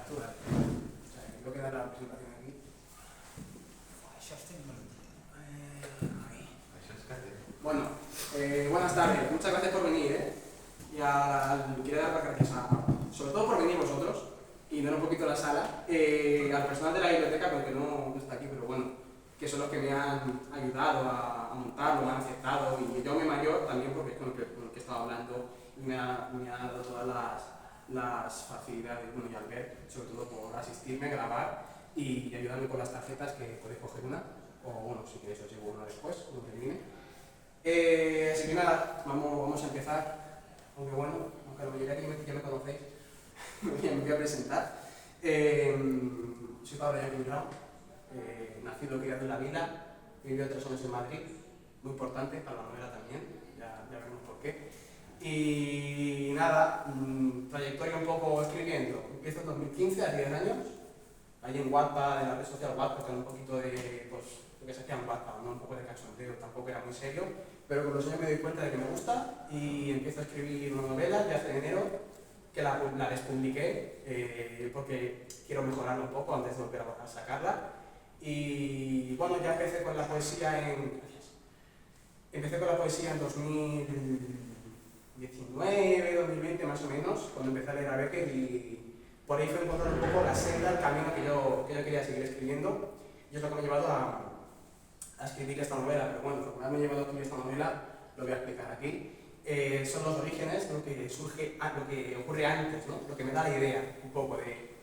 tú, O sea, creo que dar la presentación aquí. Bueno, buenas tardes, muchas gracias por venir, Y quiero dar las gracias sobre todo por venir vosotros y dar un poquito la sala, al personal de la biblioteca, porque no está aquí, pero bueno, que son los que me han ayudado a montarlo, me han aceptado, y yo, mi mayor, también, porque es con el que he estado hablando, y me ha dado todas las facilidades, bueno, y Albert, sobre todo por asistirme, grabar y ayudarme con las tarjetas, que podéis coger una, o bueno, si queréis os llevo una después, cuando termine. Así que nada, vamos a empezar, aunque bueno, aunque la mayoría que ya me conocéis, me voy a presentar. Soy Pablo Yacuirao, nacido y criado en la Vila, he vivido 3 años en Madrid, muy importante para la novela también, ya veremos por qué. Y nada, trayectoria un poco escribiendo. Empiezo en 2015, a 10 años, ahí en Wattpad, en la red social Wattpad, con un poquito de, pues, lo que se hacía en Wattpad, ¿no? Un poco de cachondeo, tampoco era muy serio, pero con los años me doy cuenta de que me gusta y empiezo a escribir una novela ya hace enero, que la despubliqué, porque quiero mejorarla un poco antes de volver a sacarla. Y bueno, ya empecé con la poesía en 2019, 2020 más o menos, cuando empecé a leer a Becker, y por ahí fue encontrar un poco la senda, el camino que yo quería seguir escribiendo, y es lo que me ha llevado a escribir esta novela. Pero bueno, lo que me ha llevado a escribir esta novela lo voy a explicar aquí. Son los orígenes, lo que surge, lo que ocurre antes, ¿no? Lo que me da la idea un poco de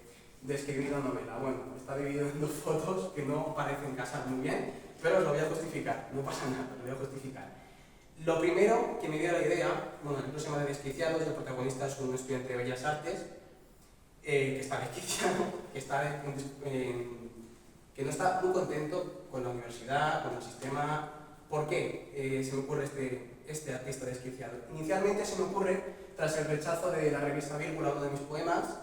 escribir una novela. Bueno, está dividido en 2 fotos que no parecen casar muy bien, pero os lo voy a justificar, no pasa nada, lo voy a justificar. Lo primero que me dio la idea, bueno, el libro se llama Desquiciados, el protagonista es un estudiante de Bellas Artes, que está desquiciado, que no está muy contento con la universidad, con el sistema. ¿Por qué se me ocurre este artista desquiciado? Inicialmente se me ocurre tras el rechazo de la revista Vírgula, uno de mis poemas.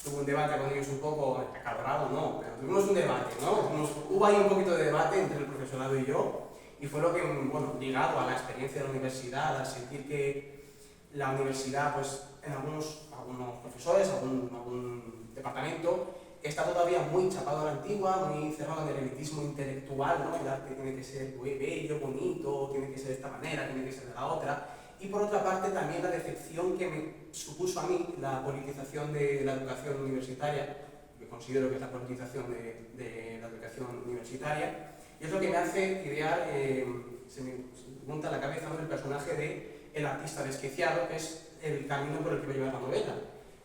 Tuve un debate con ellos un poco acalorado, no, pero tuvimos un debate, ¿no? Hubo ahí un poquito de debate entre el profesorado y yo, y fue lo que, bueno, ligado a la experiencia de la universidad, a sentir que la universidad, pues, en algunos profesores, algún departamento, está todavía muy chapado a la antigua, muy cerrado en el elitismo intelectual, ¿no? El arte tiene que ser muy bello, bonito, tiene que ser de esta manera, tiene que ser de la otra. Y por otra parte también la decepción que me supuso a mí la politización de la educación universitaria, que considero que es la politización de la educación universitaria, y es lo que me hace idear, se me monta en la cabeza, ¿no?, el personaje de el artista desquiciado, que es el camino por el que voy a llevar la novela.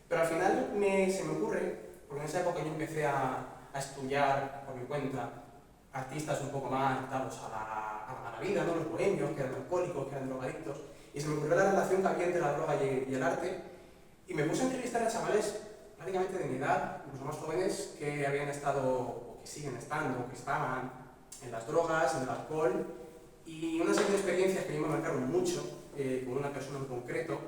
Pero al final se me ocurre, porque en esa época yo empecé a estudiar por mi cuenta artistas un poco más dados a la vida, ¿no?, los bohemios, que eran alcohólicos, que eran drogadictos, y se me ocurrió la relación que había entre la droga y el arte, y me puse a entrevistar a chavales prácticamente de mi edad, incluso más jóvenes, que habían estado, o que siguen estando, o que estaban en las drogas, en el alcohol, y una serie de experiencias que a mí me marcaron mucho, con una persona en concreto,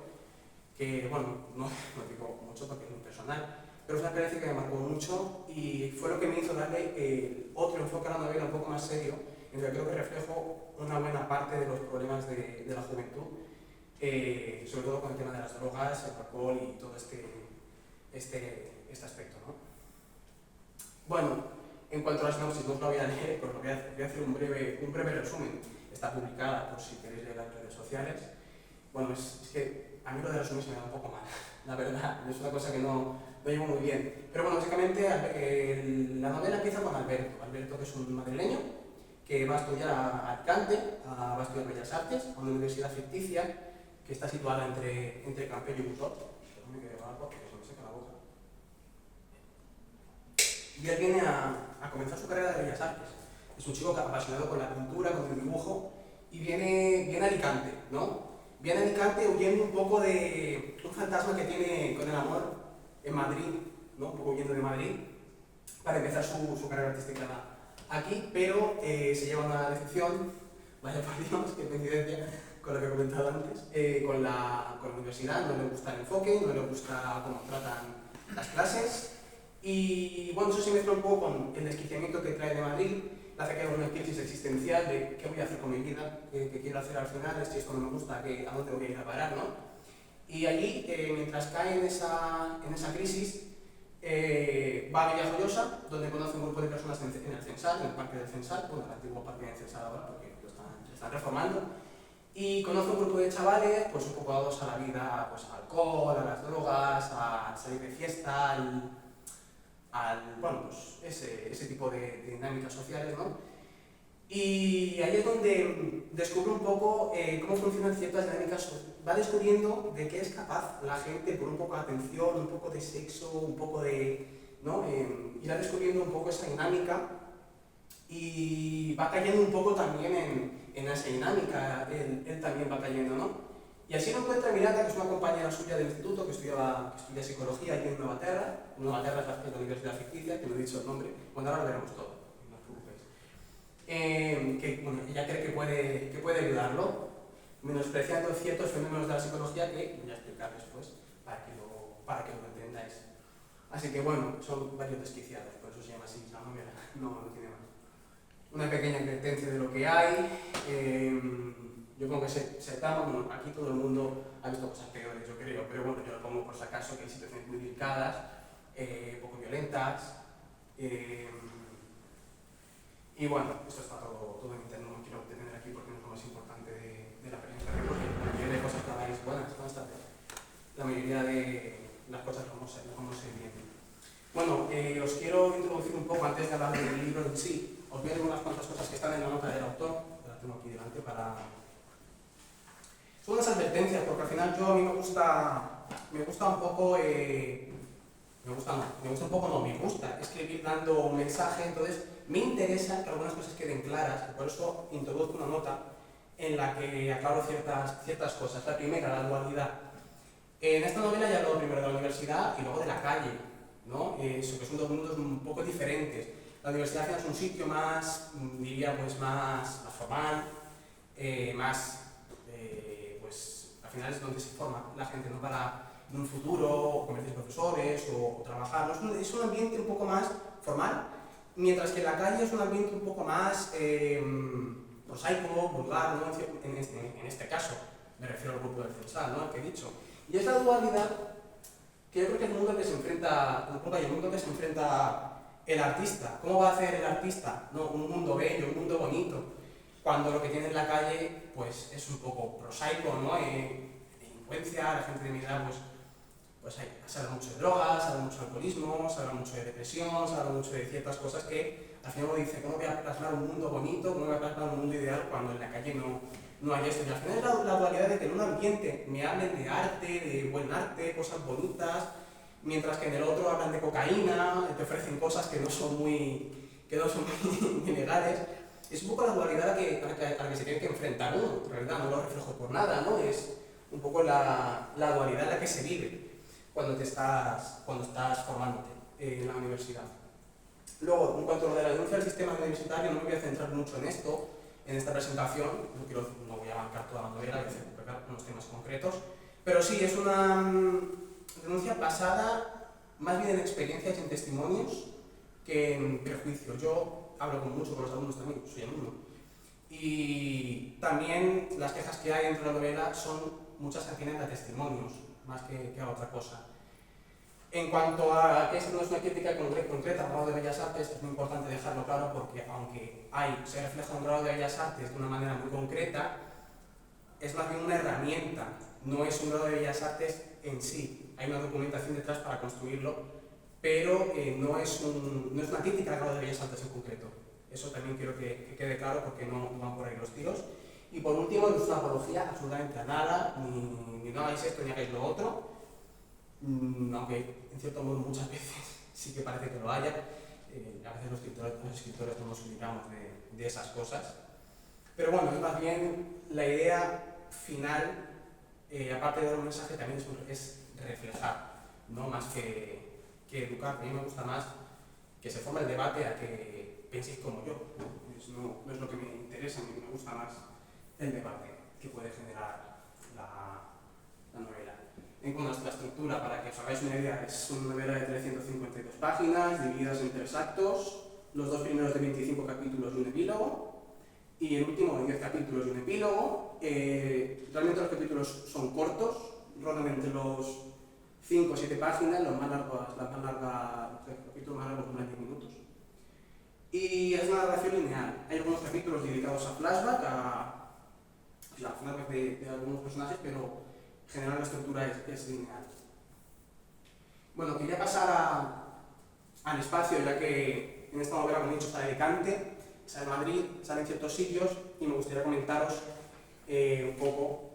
que, bueno, no digo mucho porque es muy personal, pero es una experiencia que me marcó mucho y fue lo que me hizo darle otro enfoque a la novela un poco más serio, en el que creo que reflejo una buena parte de los problemas de la juventud, sobre todo con el tema de las drogas, el alcohol y todo este aspecto, ¿no? Bueno, en cuanto a la sinopsis, no os la voy a leer, pero voy a hacer un breve resumen. Está publicada por si queréis leer las redes sociales. Bueno, es que a mí lo de resumir se me da un poco mal, la verdad, es una cosa que no llevo muy bien. Pero bueno, básicamente la novela empieza con Alberto, que es un madrileño, que va a estudiar a Alicante, va a estudiar Bellas Artes, a una universidad ficticia, que está situada entre Campello y Busot. Déjame que beba algo, porque se me seca la boca. Y él viene a comenzar su carrera de Bellas Artes. Es un chico apasionado con la pintura, con el dibujo, y viene a Alicante, ¿no? Viene a Alicante huyendo un poco de un fantasma que tiene con el amor en Madrid, ¿no? Un poco huyendo de Madrid, para empezar su carrera artística aquí, pero se lleva una decepción, vaya por Dios, qué coincidencia con lo que he comentado antes, con la universidad. No le gusta el enfoque, no le gusta cómo tratan las clases, y bueno, eso se mezcla un poco con el desquiciamiento que trae de Madrid, le hace que haya una crisis existencial de qué voy a hacer con mi vida, qué quiero hacer al final, si esto no me gusta, ¿a dónde voy a ir a parar, no? Y allí, mientras cae en esa crisis, va a Villajoyosa, donde conoce un grupo de personas en el Censal, en el Parque del Censal, bueno, el antiguo Parque del Censal ahora, porque lo están reformando, y conoce un grupo de chavales, pues un poco dados a la vida, pues al alcohol, a las drogas, a salir de fiesta, bueno, pues ese tipo de dinámicas sociales, ¿no? Y ahí es donde descubre un poco cómo funcionan ciertas dinámicas, va descubriendo de qué es capaz la gente por un poco de atención, un poco de sexo, un poco de, ¿no? Irá descubriendo un poco esa dinámica y va cayendo un poco también en esa dinámica, él también va cayendo, ¿no? Y así lo encuentra Miranda, que es una compañera suya del instituto, que estudia psicología aquí en Nueva Terra es la universidad ficticia, que no he dicho el nombre, bueno, ahora lo veremos todo, no os preocupéis. Que bueno, ella cree que puede ayudarlo, menospreciando ciertos fenómenos de la psicología que voy a explicar después, para que lo entendáis. Así que bueno, son varios desquiciados, por eso se llama así la novela, no tiene más. Una pequeña advertencia de lo que hay. Yo como que se tama, bueno, aquí todo el mundo ha visto cosas peores, yo creo, pero bueno, yo lo pongo por si acaso, que hay situaciones muy delicadas, poco violentas, y bueno, esto está todo en internet, no me quiero detener aquí porque no es lo más importante de la presentación, porque la mayoría de cosas que habláis buenas, la mayoría de las cosas como se vienen. Bueno, os quiero introducir un poco antes de hablar del libro en sí. Os voy a leer unas cuantas cosas que están en la nota del autor, la tengo aquí delante para... Son unas advertencias, porque al final a mí me gusta un poco, me gusta escribir dando un mensaje, entonces me interesa que algunas cosas queden claras, y por eso introduzco una nota en la que aclaro ciertas cosas. La primera, la dualidad. En esta novela ya hablo primero de la universidad y luego de la calle, ¿no? Eso que son dos mundos un poco diferentes. La universidad al final es un sitio más, diría, pues más formal, pues al final es donde se forma la gente, ¿no? Para en un futuro convertirse en profesores o trabajar, ¿no? Es un ambiente un poco más formal, mientras que la calle es un ambiente un poco más prosaico, vulgar, ¿no? En este caso me refiero al grupo del Censal, ¿no? Que he dicho. Y es la dualidad que yo creo que es el mundo que se enfrenta el artista. ¿Cómo va a hacer el artista? No, un mundo bello, un mundo bonito, cuando lo que tiene en la calle pues es un poco prosaico, ¿no? Delincuencia, la gente de mi edad pues se habla mucho de drogas, se habla mucho de alcoholismo, se habla mucho de depresión, se habla mucho de ciertas cosas que al final uno dice, ¿cómo voy a plasmar un mundo bonito? ¿Cómo voy a plasmar un mundo ideal cuando en la calle no hay esto? Y al final es la dualidad de que en un ambiente me hablen de arte, de buen arte, cosas bonitas, mientras que en el otro hablan de cocaína, te ofrecen cosas que no son muy legales. Es un poco la dualidad a la que se tiene que enfrentar uno, en realidad no lo reflejo por nada, ¿no? Es un poco la dualidad en la que se vive cuando estás formándote en la universidad. Luego, en cuanto a lo de la denuncia del sistema universitario, no me voy a centrar mucho en esto, en esta presentación, no voy a abarcar toda la novela, voy a centrar unos temas concretos, pero sí, es una denuncia basada más bien en experiencias y en testimonios que en prejuicios. Yo hablo mucho con los alumnos también, soy alumno, y también las quejas que hay dentro de la novela son muchas que tienen a testimonios, más que a otra cosa. En cuanto a que esto no es una crítica concreta al grado de Bellas Artes, es muy importante dejarlo claro porque aunque se refleja un grado de Bellas Artes de una manera muy concreta, es más bien una herramienta, no es un grado de Bellas Artes en sí. Hay una documentación detrás para construirlo, pero no es una crítica al grado de Bellas Artes en concreto. Eso también quiero que quede claro porque no van por ahí los tiros. Y por último, no es una apología absolutamente a nada, ni no hagáis esto ni hagáis lo otro, aunque en cierto modo muchas veces sí que parece que lo haya. A veces los escritores no nos olvidamos de esas cosas. Pero bueno, es más bien la idea final, aparte de dar un mensaje, también es reflejar, ¿no? Más que educar. A mí me gusta más que se forme el debate a que penséis como yo. No es lo que me interesa, a mí me gusta más el debate que puede generar la novela. En cuanto a la estructura, para que os hagáis una idea, es una novela de 352 páginas, divididas en 3 actos, los 2 primeros de 25 capítulos y un epílogo, y el último de 10 capítulos y un epílogo. Realmente los capítulos son cortos, rondan entre los 5 o 7 páginas, los capítulos más Y es una narración lineal. Hay algunos capítulos dedicados a flashback, a flashback de algunos personajes, pero en general la estructura es lineal. Bueno, quería pasar al espacio, ya que en esta novela, como he dicho, está Alicante, está en Madrid, salen ciertos sitios, y me gustaría comentaros un poco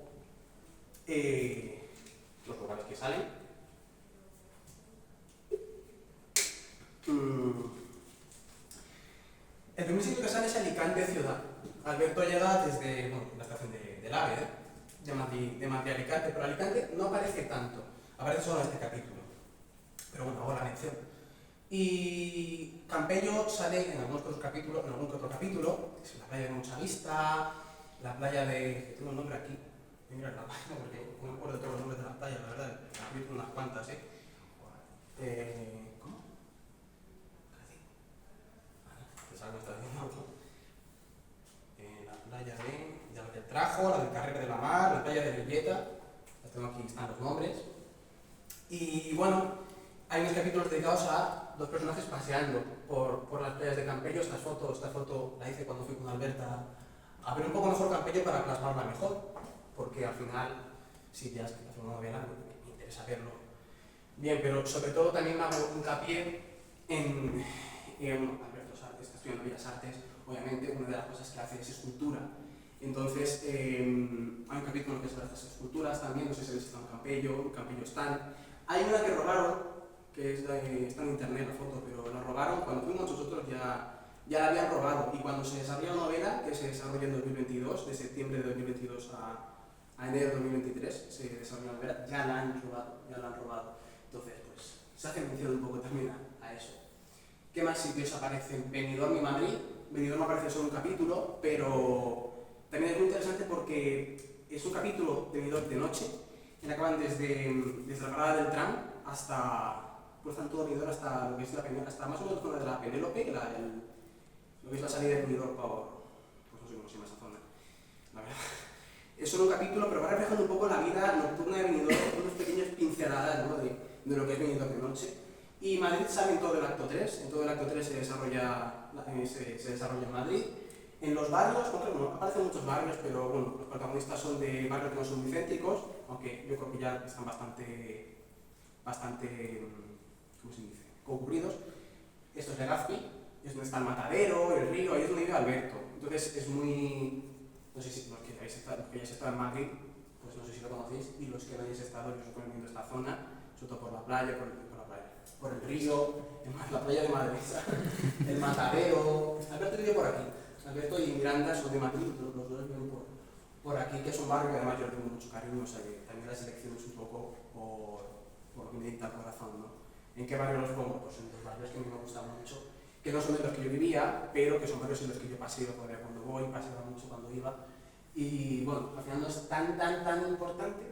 los lugares que salen. El primer sitio que sale es Alicante ciudad. Alberto llega desde la estación del AVE, de Madrid a Alicante, pero Alicante no aparece tanto, aparece solo en este capítulo. Pero bueno, hago la mención. Y Campello sale en algún que otro capítulo, que es la playa de Mucha Vista, la playa de... tengo un nombre aquí, mira la página porque no me acuerdo de todos los nombres de la playa, la verdad, he visto unas cuantas, ¿cómo? Algo está diciendo. La playa del Trajo, la del Carrer de la Mar, la playa de Rilleta, las tengo aquí, están los nombres. Y bueno, hay unos capítulos dedicados a dos personajes paseando por las playas de Campello. Esta foto la hice cuando fui con Alberta a ver un poco mejor Campello para plasmarla mejor, porque al final, si ya es que hacer una novela, me interesa verlo bien, pero sobre todo también me hago hincapié en Alberto está estudiando Bellas Artes, obviamente una de las cosas que hace es escultura. Entonces, hay un capítulo que es sobre estas esculturas también, no sé si habéis estado en Campello están. Hay una que robaron, que está en internet la foto, pero la robaron cuando fuimos nosotros, ya la habían robado, y cuando se desarrolla la novela, que se desarrolla en 2022, de septiembre de 2022 a enero de 2023, se desarrolla la novela, ya la han robado. Entonces, pues, se hace mención un poco también a eso. ¿Qué más sitios aparecen? Benidorm y Madrid. Benidorm aparece solo un capítulo, pero también es muy interesante porque es un capítulo de Benidorm de noche, en la que van desde la parada del tram hasta, cruzan todo Benidorm hasta lo que es hasta más o menos la zona de la Penélope, lo que es la salida de Benidorm pues no sé cómo se llama esa zona, la verdad. Es solo un capítulo, pero va reflejando un poco la vida nocturna de Benidorm, con unas pequeñas pinceladas, ¿no?, de lo que es Benidorm de noche. Y Madrid sale en todo el acto 3, en todo el acto 3 se desarrolla en Madrid. En los barrios, bueno, aparecen muchos barrios, pero bueno, los protagonistas son de barrios que no son muy céntricos, aunque yo creo que ya están bastante ¿cómo se dice?, concurridos. Esto es Legazpi, es donde está el Matadero, el río, ahí es donde vive Alberto. Entonces es muy... no sé si los que hayáis estado en Madrid, pues no sé si lo conocéis, y los que no hayáis estado, yo os recomiendo esta zona, sobre todo por la playa, por el río, la playa de Madrid, el Matadero. Alberto vive por aquí. Alberto y Miranda son de Madrid, los dos viven por aquí, que es un barrio que además yo tengo mucho cariño, o sea que también la selección es un poco por lo que me dicta el corazón, ¿no? ¿En qué barrio los pongo? Pues en dos barrios que a mí me gustan mucho, que no son de los que yo vivía, pero que son barrios en los que yo paseo todavía cuando voy, paseaba mucho cuando iba. Y bueno, al final no es tan importante,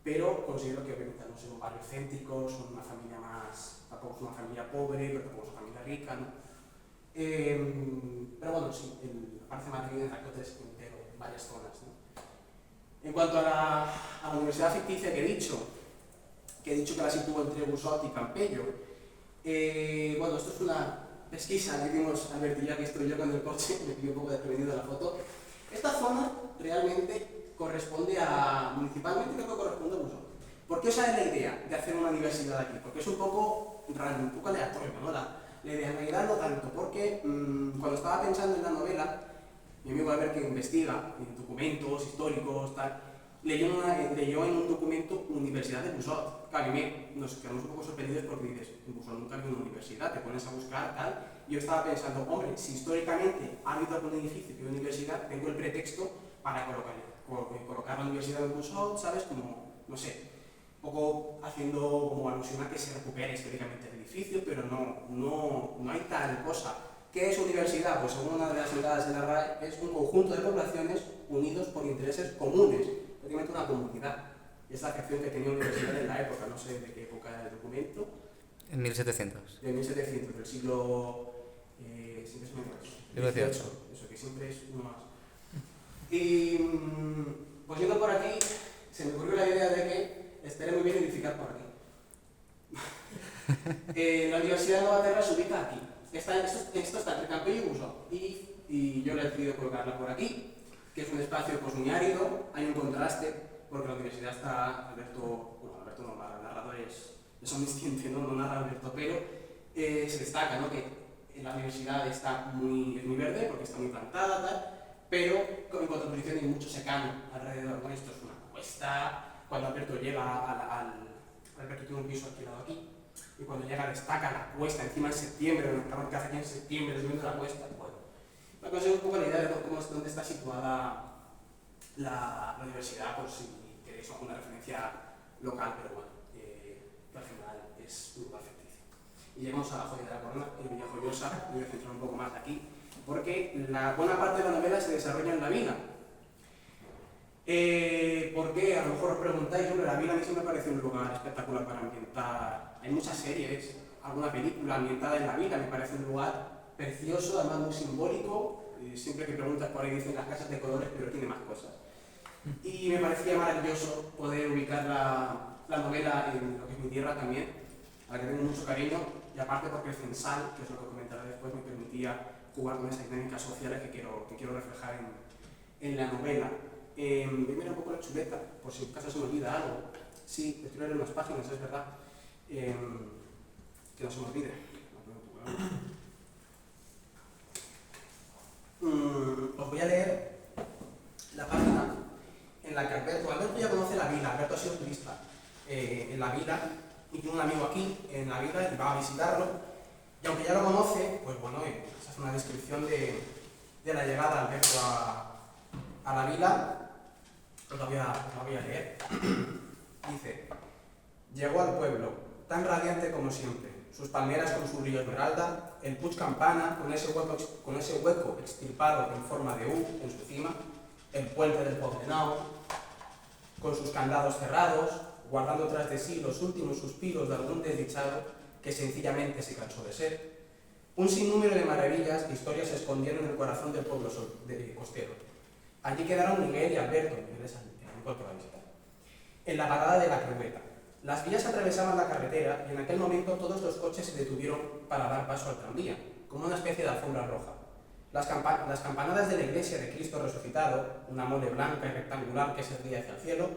pero considero que obviamente no son un barrio céntrico, son una familia más, tampoco es una familia pobre, pero tampoco es una familia rica, ¿no? Pero bueno, sí, aparece Madrid en el acto 3 entero, en varias zonas, ¿no? En cuanto a la universidad ficticia que he dicho que la sitúo entre Busot y Campello, bueno, esto es una pesquisa que hicimos Alberto y ya, que estoy yo con el coche, me pilló un poco desprevenido la foto. Esta zona realmente corresponde municipalmente creo que corresponde a Busot. ¿Por qué os sale la idea de hacer una universidad aquí? Porque es un poco random, un poco aleatorio, ¿no? La idea en realidad no tanto, porque cuando estaba pensando en la novela, mi amigo Albert, que investiga en documentos históricos, tal, leyó en un documento Universidad de Busot. Claro, nos quedamos un poco sorprendidos porque dices, en Busot nunca ha habido una universidad, te pones a buscar, tal, y yo estaba pensando, hombre, si históricamente ha habido algún edificio que una universidad, tengo el pretexto para colocar la universidad de Busot, ¿sabes? Como, no sé, un poco haciendo como alusión a que se recupere históricamente el edificio, pero no hay tal cosa. ¿Qué es universidad? Pues según una de las entradas en la RAE, es un conjunto de poblaciones unidos por intereses comunes, prácticamente una comunidad. Es la acepción que tenía universidad en la época, no sé de qué época era el documento. En 1700. De 1700, del siglo XVIII. Eso, que siempre es uno más. Y pues yendo por aquí, se me ocurrió la idea de que estaría muy bien edificar por aquí. La Universidad de Nueva Terra se ubica aquí, esto está entre Campello y Busó, y yo le he decidido colocarla por aquí, que es un espacio pues, muy árido, hay un contraste, porque la universidad está, Alberto no, el narrador es omnisciente, no narra Alberto, pero se destaca, ¿no? Que la universidad está es muy verde, porque está muy plantada, tal, pero en contraposición hay mucho secano alrededor. Bueno, esto es una cuesta, cuando Alberto llega Alberto tiene un piso alquilado aquí, y cuando llega destaca la cuesta encima en septiembre, lo que hace aquí en septiembre, subiendo la cuesta. Bueno, para conseguir un poco la idea de dónde está situada la universidad, por si queréis alguna referencia local, pero bueno, que al final es un lugar ficticio. Y llegamos a la joya de la corona, el Villajoyosa, me voy a centrar un poco más aquí, porque la buena parte de la novela se desarrolla en la vila. ¿Por qué? A lo mejor os preguntáis, hombre, la vila a mí sí me parece un lugar espectacular para ambientar. Hay muchas series, alguna película ambientada en la vila, me parece un lugar precioso, además muy simbólico. Siempre que preguntas por ahí dicen las casas de colores, pero tiene más cosas. Y me parecía maravilloso poder ubicar la novela en lo que es mi tierra también, a la que tengo mucho cariño, y aparte porque el censal, que es lo que comentaré después, me permitía jugar con esas dinámicas sociales que quiero reflejar en la novela. Voy a mirar un poco la chuleta, por si en casa se me olvida algo. Sí, estoy leyendo unas páginas, es verdad. Que no se me olvide. Os voy a leer la página en la que Alberto ya conoce la vila. Alberto ha sido turista en la vila y tiene un amigo aquí en la vila y va a visitarlo. Y aunque ya lo conoce, pues bueno, esa es una descripción de la llegada de Alberto a la vila. Os la voy a leer. Dice: llegó al pueblo, tan radiante como siempre, sus palmeras con su brillo esmeralda, el Puig Campana con ese hueco extirpado en forma de U en su cima, el puente del Poblenou, con sus candados cerrados, guardando tras de sí los últimos suspiros de algún desdichado que sencillamente se cansó de ser. Un sinnúmero de maravillas e historias se escondieron en el corazón del pueblo costero. Allí quedaron Miguel y Alberto, Miguel es el cual que va a visitar, en la parada de la Crueta. Las vías atravesaban la carretera y en aquel momento todos los coches se detuvieron para dar paso al tranvía, como una especie de alfombra roja. Las campanadas de la iglesia de Cristo resucitado, una mole blanca y rectangular que se erguía hacia el cielo,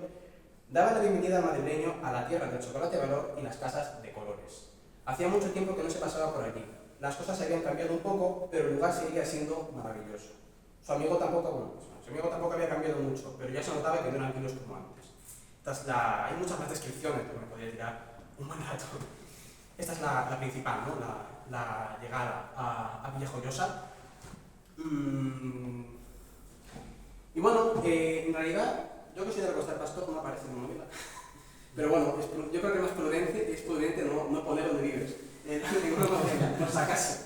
daban la bienvenida al madrileño a la tierra del chocolate valor y las casas de colores. Hacía mucho tiempo que no se pasaba por allí. Las cosas se habían cambiado un poco, pero el lugar seguía siendo maravilloso. Su amigo tampoco había cambiado mucho, pero ya se notaba que no eran kilos como antes. Hay muchas más descripciones, pero me podría tirar un buen rato. Esta es la principal, ¿no? La llegada a Villajoyosa. Y bueno, en realidad, yo que soy de la Costa del Pastor no aparece en la novela. Pero bueno, yo creo que es prudente no poner donde vives. Ninguna novela, por si acaso.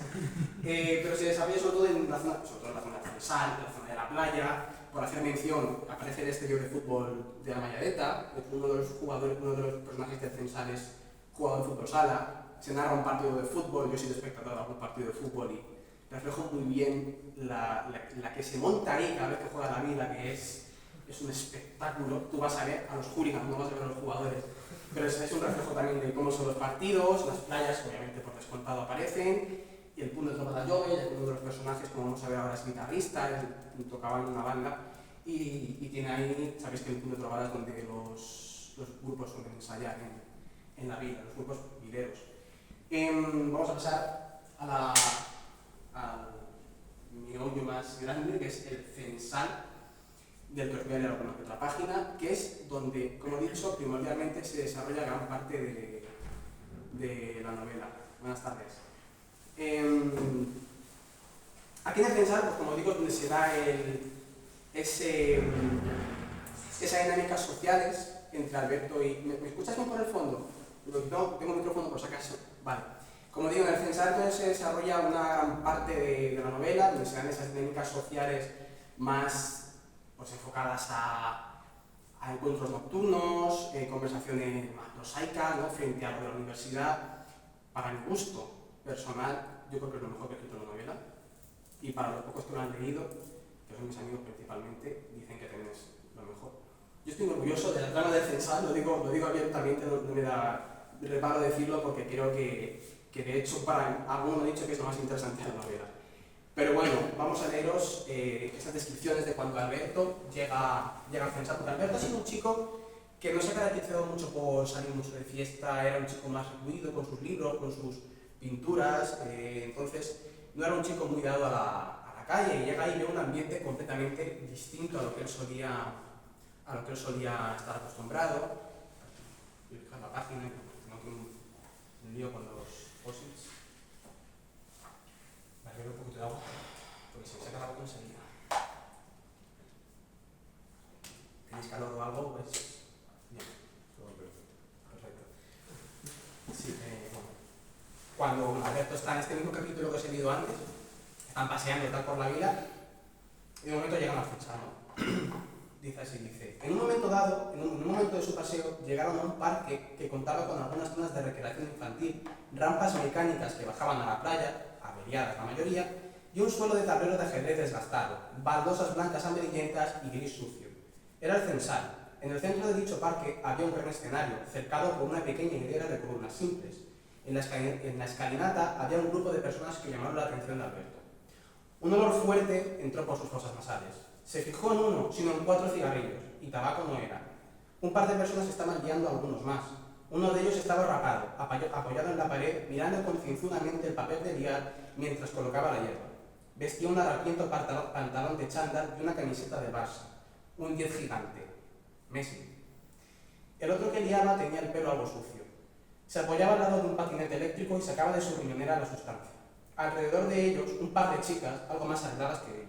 Pero se desarrolla sobre todo en la zona de Sal, en la zona de la playa. Por hacer mención, aparece el exterior de fútbol de la Malladeta. Uno de los personajes del censal es jugador de fútbol sala. Se narra un partido de fútbol, yo soy espectador de algún partido de fútbol y reflejo muy bien la que se monta ahí cada vez que juega la vida, que es un espectáculo. Tú vas a ver a los hooligans, no vas a ver a los jugadores, pero es un reflejo también de cómo son los partidos. Las playas, obviamente por descontado, aparecen, y el punto de tropa de Jove, uno de los personajes, como vamos a ver ahora, es guitarrista, tocaba en una banda, y tiene ahí, sabéis que el punto de tropa es donde los grupos suelen ensayar en la vida, los grupos vileros. Vamos a pasar al meollo más grande, que es el censal, del que os voy a leer alguna otra página, que es donde, como he dicho, primordialmente se desarrolla gran parte de la novela. Buenas tardes. Aquí en el censal, pues como digo, es donde se da esas dinámicas sociales entre Alberto y... ¿Me escuchas bien por el fondo? Tengo un micrófono por si acaso. Vale. Como digo, en el censal entonces se desarrolla una gran parte de la novela, donde se dan esas dinámicas sociales más pues, enfocadas a encuentros nocturnos, conversaciones más prosaicas, ¿no? Frente a lo de la universidad. Para mi gusto personal, yo creo que es lo mejor que he escrito en la novela, y para los pocos que lo han leído, que son mis amigos principalmente, dicen que también es lo mejor. Yo estoy orgulloso de la trama del censal, lo digo abiertamente, no me da reparo decirlo, porque creo que que de hecho para algunos he dicho que es lo más interesante de la novela. Pero bueno, vamos a leeros estas descripciones de cuando Alberto llega al Censal, porque Alberto ha sido un chico que no se ha caracterizado mucho por salir mucho de fiesta, era un chico más recluido con sus libros, con sus pinturas, entonces no era un chico muy dado a la calle, y llega ahí y ve un ambiente completamente distinto a lo que él solía estar acostumbrado. Voy a fijar la página, no tengo un lío con los posits. Vale, bebo un poquito de agua, porque si me saca el agua enseguida. ¿Tenéis calor o algo? Pues bien, todo perfecto. Sí, bueno. Cuando Alberto está en este mismo capítulo que os he leído antes, están paseando tal por la vila, y de momento llegan al Censal, ¿no? Dice así, en un momento dado, en un momento de su paseo, llegaron a un parque que contaba con algunas zonas de recreación infantil, rampas mecánicas que bajaban a la playa, averiadas la mayoría, y un suelo de tablero de ajedrez desgastado, baldosas blancas amarillentas y gris sucio. Era el Censal. En el centro de dicho parque había un gran escenario, cercado por una pequeña hilera de columnas simples. En la escalinata había un grupo de personas que llamaron la atención de Alberto. Un olor fuerte entró por sus fosas nasales. Se fijó en uno, sino en 4 cigarrillos, y tabaco no era. Un par de personas estaban guiando a algunos más. Uno de ellos estaba rapado, apoyado en la pared, mirando concienzudamente el papel de liar mientras colocaba la hierba. Vestía un harapiento pantalón de chándal y una camiseta de Barça. Un 10 gigante. Messi. El otro que liaba tenía el pelo algo sucio. Se apoyaba al lado de un patinete eléctrico y sacaba de su riñonera la sustancia. Alrededor de ellos, un par de chicas, algo más arregladas que ellos.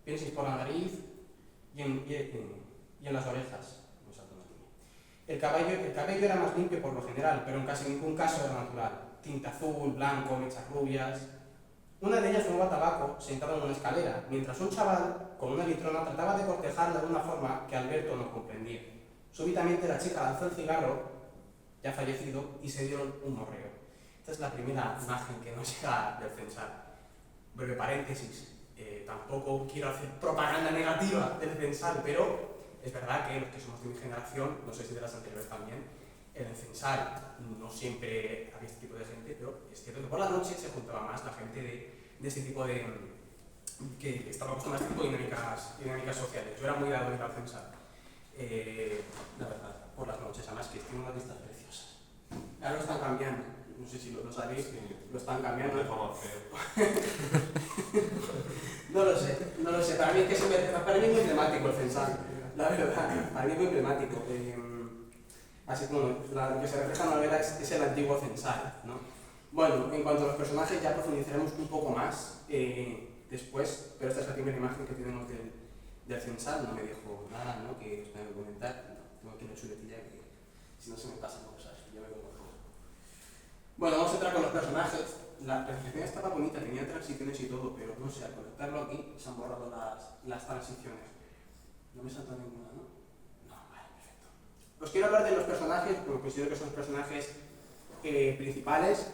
Pienses por la nariz y en las orejas. El cabello era más limpio por lo general, pero en casi ningún caso era natural. Tinta azul, blanco, mechas rubias. Una de ellas fumaba tabaco sentada en una escalera, mientras un chaval, con una litrona, trataba de cortejarla de una forma que Alberto no comprendía. Súbitamente la chica lanzó el cigarro, ya fallecido, y se dieron un morreo. Esta es la primera imagen que nos llega del Censal. Breve paréntesis. Tampoco quiero hacer propaganda negativa del Censal, pero es verdad que los que somos de mi generación, no sé si de las anteriores también, en el Censal no siempre había este tipo de gente, pero es cierto que por la noche se juntaba más la gente de este tipo de... que estaba acostumbrada a este tipo de dinámicas sociales. Yo era muy dado a ir al Censal, la verdad, por las noches, además que tiene unas vistas preciosas. Ahora lo están cambiando, no sé si lo sabéis, lo están cambiando. No lo sé, para mí es muy emblemático el Censal, la verdad, para mí es muy emblemático. Así como lo que se refleja en la novela es el antiguo Censal, ¿no? Bueno, en cuanto a los personajes ya profundizaremos un poco más después, pero esta es la primera imagen que tenemos del Censal, no me dejo nada, ¿no?, que os tenga que comentar, no, tengo aquí una chuletilla que si no se me pasan cosas, yo me pongo todo. Bueno, vamos a entrar con los personajes. La presentación estaba bonita, tenía transiciones y todo, pero no sé, al conectarlo aquí se han borrado las transiciones. No me salta ninguna, ¿no? No, vale, perfecto. Os quiero hablar de los personajes, porque considero que son los personajes principales.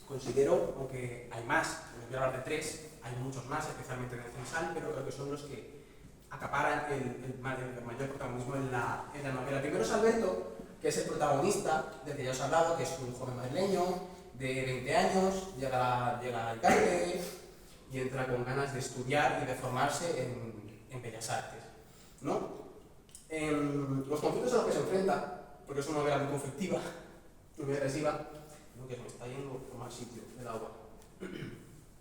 Considero, aunque hay más, os voy a hablar de 3, hay muchos más, especialmente en el Censal, pero creo que son los que acaparan el mayor protagonismo en la novela. Primero es Alberto, que es el protagonista del que ya os he hablado, que es un joven madrileño de 20 años, llega a Alicante y entra con ganas de estudiar y de formarse en Bellas Artes, ¿no? Los conflictos a los que se enfrenta, porque es una novela muy conflictiva y muy agresiva, que se me está yendo por mal sitio del agua.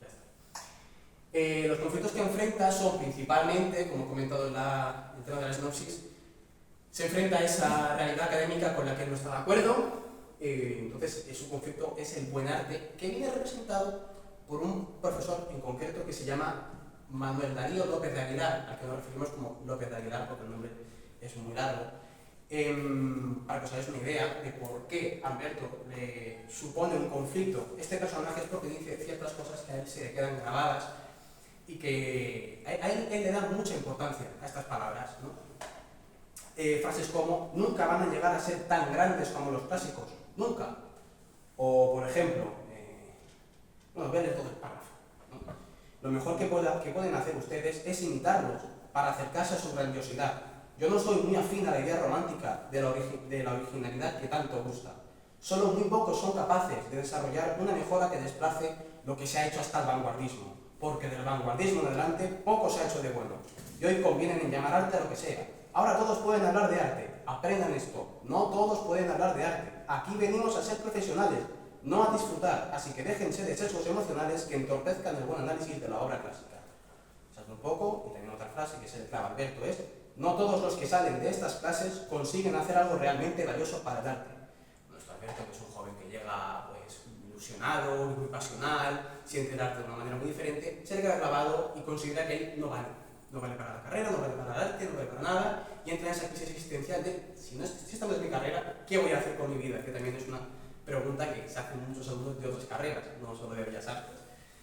Ya está. Los conflictos que enfrenta son principalmente, como he comentado en el tema de la sinopsis, se enfrenta a esa realidad académica con la que no está de acuerdo. Entonces, su conflicto es el buen arte, que viene representado por un profesor en concreto que se llama Manuel Darío López de Aguilar, al que nos referimos como López de Aguilar porque el nombre es muy largo. Para que os hagáis una idea de por qué Alberto le supone un conflicto, este personaje es porque dice ciertas cosas que a él se le quedan grabadas y que a él le da mucha importancia a estas palabras, ¿no? Frases como: nunca van a llegar a ser tan grandes como los clásicos, nunca. O, por ejemplo, voy a leer todo el párrafo, ¿no? Lo mejor que pueden hacer ustedes es imitarlos para acercarse a su grandiosidad. Yo no soy muy afín a la idea romántica de la originalidad que tanto gusta. Solo muy pocos son capaces de desarrollar una mejora que desplace lo que se ha hecho hasta el vanguardismo, porque del vanguardismo en adelante poco se ha hecho de bueno. Y hoy convienen en llamar arte a lo que sea. Ahora todos pueden hablar de arte, aprendan esto. No todos pueden hablar de arte. Aquí venimos a ser profesionales, no a disfrutar, así que déjense de sesgos emocionales que entorpezcan el buen análisis de la obra clásica. Esa es un poco, y también otra frase que se le clava a Alberto es: no todos los que salen de estas clases consiguen hacer algo realmente valioso para el arte. Nuestro Alberto, que es un joven que llega pues ilusionado, muy pasional, siente el arte de una manera muy diferente, se le queda clavado y considera que él no vale. No vale para la carrera, no vale para el arte, no vale para nada, y entra en esa crisis existencial de si esta no es mi carrera, ¿qué voy a hacer con mi vida? Que también es una pregunta que se hacen muchos alumnos de otras carreras, no solo de Bellas Artes,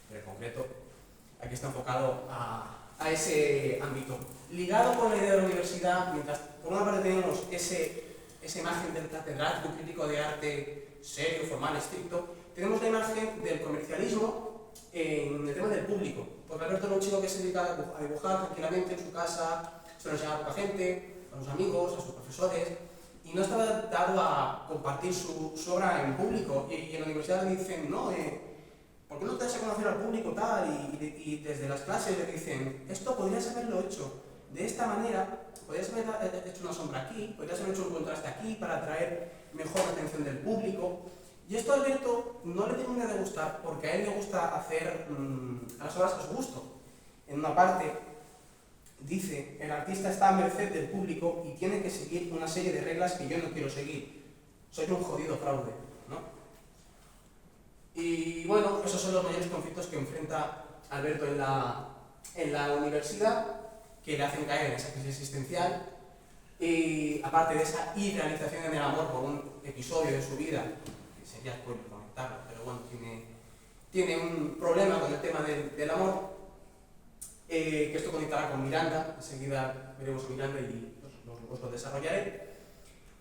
pero en concreto aquí está enfocado a ese ámbito. Ligado con la idea de la universidad, mientras por una parte tenemos esa imagen del catedrático crítico de arte serio, formal, estricto, tenemos la imagen del comercialismo en el tema del público. Porque Alberto era un chico que se dedica a dibujar tranquilamente en su casa, se lo enseñaba a poca gente, a los amigos, a sus profesores, y no estaba dado a compartir su obra en público. Y en la universidad le dicen, no, ¿por qué no te das a conocer al público tal? Y desde las clases le dicen, esto podrías haberlo hecho de esta manera, podrías haber hecho una sombra aquí, podrías haber hecho un contraste aquí para atraer mejor la atención del público. Y esto a Alberto no le termina de gustar porque a él le gusta hacer las obras a su gusto. En una parte dice, el artista está a merced del público y tiene que seguir una serie de reglas que yo no quiero seguir. Soy un jodido fraude, ¿no? Y bueno, esos son los mayores conflictos que enfrenta Alberto en la universidad, que le hacen caer en esa crisis existencial. Y aparte de esa idealización en el amor por un episodio de su vida, sería spoiler comentarlo, pero bueno, tiene un problema con el tema del amor, que esto conectará con Miranda, enseguida veremos a Miranda y os lo desarrollaré.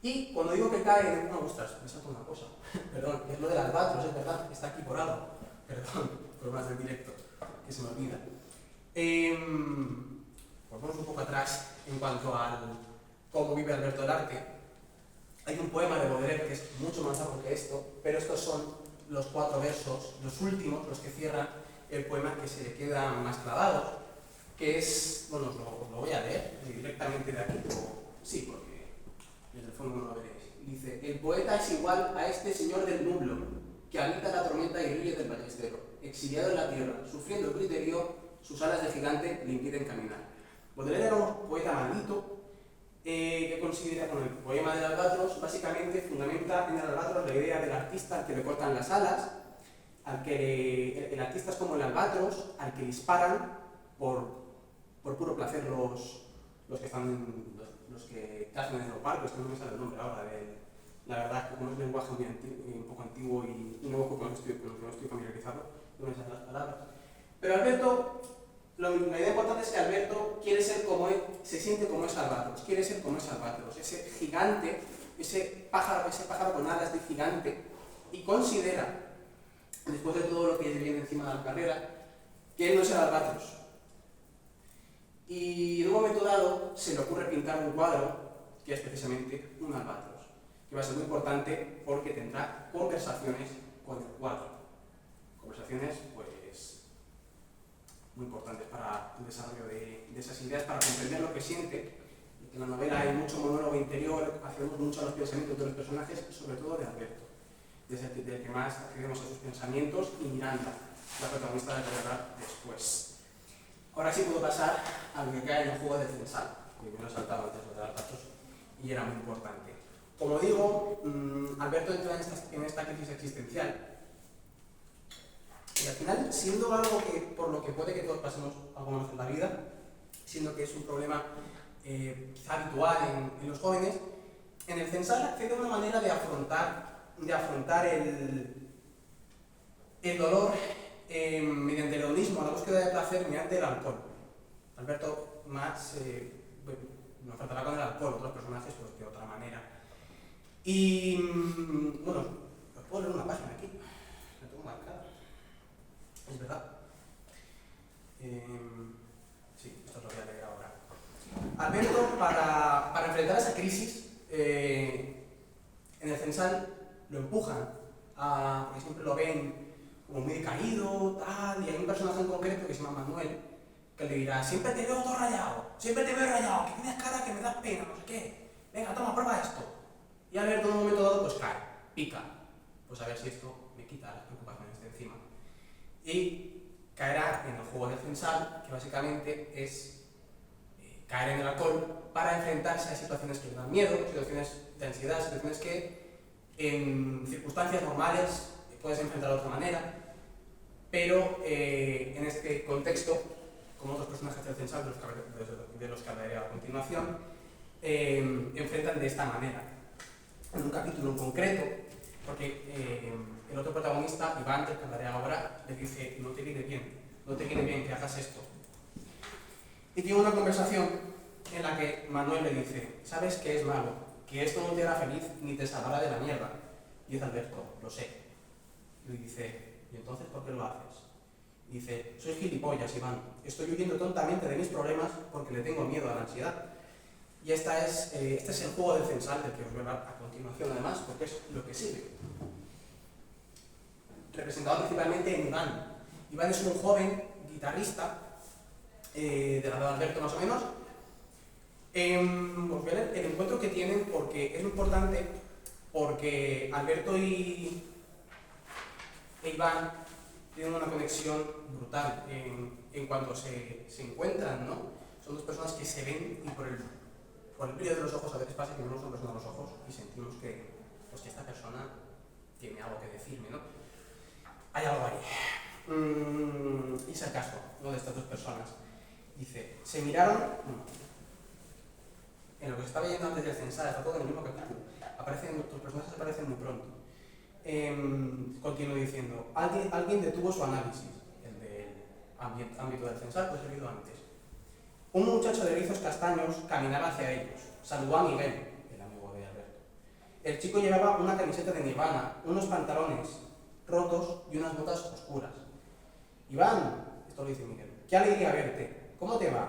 Y cuando digo que cae, no, ostras, me salto una cosa, perdón, es lo del albatros, es verdad, está aquí por algo, perdón, por más del directo, que se me olvida. Volvemos un poco atrás en cuanto al cómo vive Alberto el arte. Hay un poema de Baudelaire que es mucho más largo que esto, pero estos son los 4 versos, los últimos, los que cierran el poema que se le quedan más clavados, que es, bueno, os lo voy a leer directamente de aquí, sí, porque desde el fondo no lo veréis. Dice, el poeta es igual a este señor del nublo, que habita la tormenta y ríe del ballestero, exiliado en la tierra, sufriendo el criterio, sus alas de gigante le impiden caminar. Baudelaire era un poeta maldito, que considera con el poema del albatros, básicamente fundamenta en el albatros la idea del artista al que le cortan las alas, al que el artista es como el albatros, al que disparan por puro placer los que cazan en los barcos, que no me sale el nombre ahora, la verdad, como es un lenguaje muy un poco antiguo y nuevo con lo que no estoy familiarizado, no me salen las palabras. Pero Alberto, la idea importante es que Alberto quiere ser como él, se siente como es albatros, quiere ser como es albatros, ese gigante, ese pájaro con alas de gigante, y considera, después de todo lo que viene encima de la carrera, que él no es el albatros. Y en un momento dado se le ocurre pintar un cuadro que es precisamente un albatros, que va a ser muy importante porque tendrá conversaciones con el cuadro. Conversaciones, pues, muy importantes para el desarrollo de esas ideas, para comprender lo que siente. Y que en la novela hay mucho monólogo interior, hacemos mucho a los pensamientos de los personajes, sobre todo de Alberto, desde el que más accedemos a sus pensamientos, y Miranda, la protagonista de la novela después. Ahora sí puedo pasar a lo que cae en el juego del censal, que me lo he saltado antes lo de los datos, y era muy importante. Como digo, Alberto entra en esta crisis existencial. Y al final, siendo algo que, por lo que puede que todos pasemos alguna vez en la vida, siendo que es un problema quizá habitual en los jóvenes, en el censal accede a una manera de afrontar el dolor mediante el hedonismo, la búsqueda de placer mediante el alcohol. Alberto más nos faltará con el alcohol, otros personajes pues de otra manera. Y bueno, os puedo leer una página aquí, la tengo marcada. Es verdad. Sí, esto lo voy a leer ahora. Alberto, para enfrentar esa crisis, en el censal lo empujan, porque siempre lo ven como muy decaído, tal, y hay un personaje en concreto que se llama Manuel, que le dirá, siempre te veo todo rayado, siempre te veo rayado, que tienes cara que me das pena, no sé qué, venga, toma, prueba esto. Y Alberto en un momento dado pues cae, pica, pues a ver si esto me quita las preocupaciones de encima. Y caerá en el juego del censal, que básicamente es caer en el alcohol para enfrentarse a situaciones que le dan miedo, situaciones de ansiedad, situaciones que en circunstancias normales puedes enfrentar de otra manera, pero en este contexto, como otros personajes del censal de los que hablaré a continuación, enfrentan de esta manera. En un capítulo en concreto, porque el otro protagonista, Iván, del que hablaré ahora, le dice, no te viene bien que hagas esto. Y tiene una conversación en la que Manuel le dice, ¿sabes qué es malo? Que esto no te hará feliz ni te salvará de la mierda. Y dice Alberto, lo sé. Y le dice, ¿y entonces por qué lo haces? Y dice, soy gilipollas, Iván. Estoy huyendo tontamente de mis problemas porque le tengo miedo a la ansiedad. Y este es el juego del censal del que os voy a hablar a continuación, además, porque es lo que sigue. Representado principalmente en Iván. Iván es un joven guitarrista, de la edad de Alberto más o menos. Os voy a leer el encuentro que tienen porque es muy importante, porque Alberto y Iván tienen una conexión brutal en cuanto se encuentran, ¿no? Son dos personas que se ven y por el brillo de los ojos a veces pasa que vemos a una persona a los ojos y sentimos que esta persona tiene algo que decirme, ¿no? Hay algo ahí. Y es el caso, ¿no?, de estas dos personas. Dice, se miraron, en lo que se estaba leyendo antes del censal, está todo en el mismo capítulo, tus personajes aparecen muy pronto. Continúo diciendo, alguien detuvo su análisis, el del ámbito del censal, pues he leído antes. Un muchacho de rizos castaños caminaba hacia ellos, saludó a Miguel, el amigo de Alberto. El chico llevaba una camiseta de Nirvana, unos pantalones rotos y unas botas oscuras. Iván, esto lo dice Miguel, qué alegría verte, ¿cómo te va?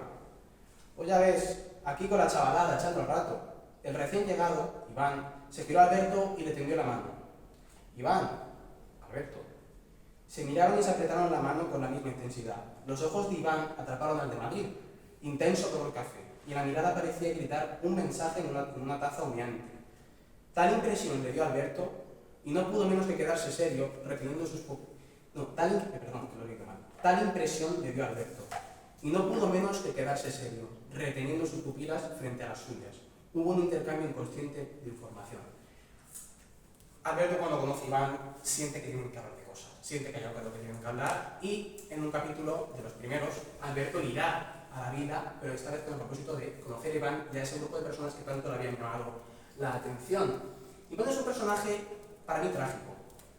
Pues ya ves, aquí con la chavalada echando el rato. El recién llegado, Iván, se giró a Alberto y le tendió la mano. Iván, Alberto. Se miraron y se apretaron la mano con la misma intensidad. Los ojos de Iván atraparon al de Madrid, intenso como el café, y en la mirada parecía gritar un mensaje en una taza humeante. Tal impresión le dio a Alberto y no pudo menos que quedarse serio, reteniendo sus Tal impresión le dio a Alberto y no pudo menos que quedarse serio, reteniendo sus pupilas frente a las suyas. Hubo un intercambio inconsciente de información. Alberto, cuando conoce a Iván, siente que tienen que hablar de cosas, siente que hay algo de lo que tienen que hablar, y en un capítulo de los primeros, Alberto irá a la vida, pero esta vez con el propósito de conocer a Iván y a ese grupo de personas que tanto le habían llamado la atención. Iván es un personaje, para mí, trágico.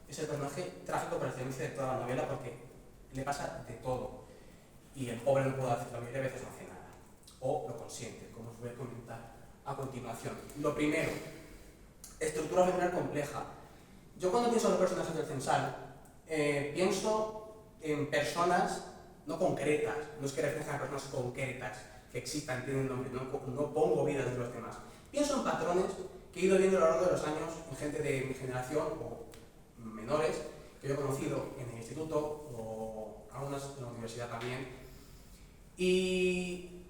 Es el personaje trágico por excelencia de toda la novela porque le pasa de todo. Y el pobre no puede hacer, la mayoría de veces no hace nada. O lo consiente, como os voy a comentar a continuación. Lo primero, estructura familiar compleja. Yo cuando pienso en los personajes del censal, pienso en personas no concretas, no es que reflejan a personas concretas, que existan, tienen nombre, no pongo vidas de los demás. Pienso en patrones que he ido viendo a lo largo de los años en gente de mi generación o menores que yo he conocido en el instituto o algunas en la universidad también. Y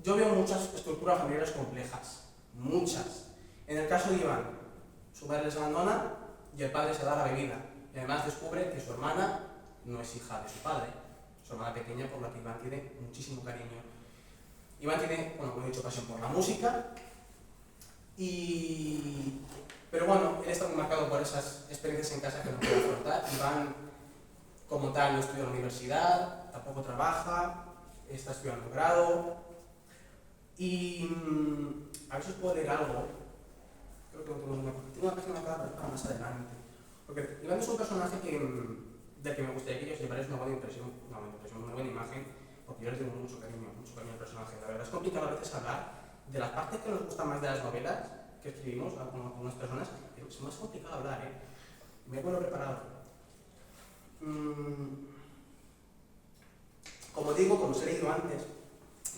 yo veo muchas estructuras familiares complejas, muchas. En el caso de Iván, su madre se abandona y el padre se da la bebida. Y además descubre que su hermana no es hija de su padre, su hermana pequeña, por la que Iván tiene muchísimo cariño. Iván tiene, bueno, como he dicho, pasión por la música, pero bueno, él está muy marcado por esas experiencias en casa que no puede afrontar. Iván, como tal, no estudia en la universidad, tampoco trabaja, está estudiando grado. Y a ver si os puedo leer algo. Creo que tengo una página para más adelante. Porque Iván es un personaje del que me gustaría que os llevarais una buena impresión, una buena imagen, porque yo le tengo mucho cariño al personaje. La verdad es complicado a veces hablar de las partes que nos gustan más de las novelas que escribimos con algunas personas, pero es más complicado hablar, ¿eh? Me he bueno preparado. Como digo, como os he leído antes,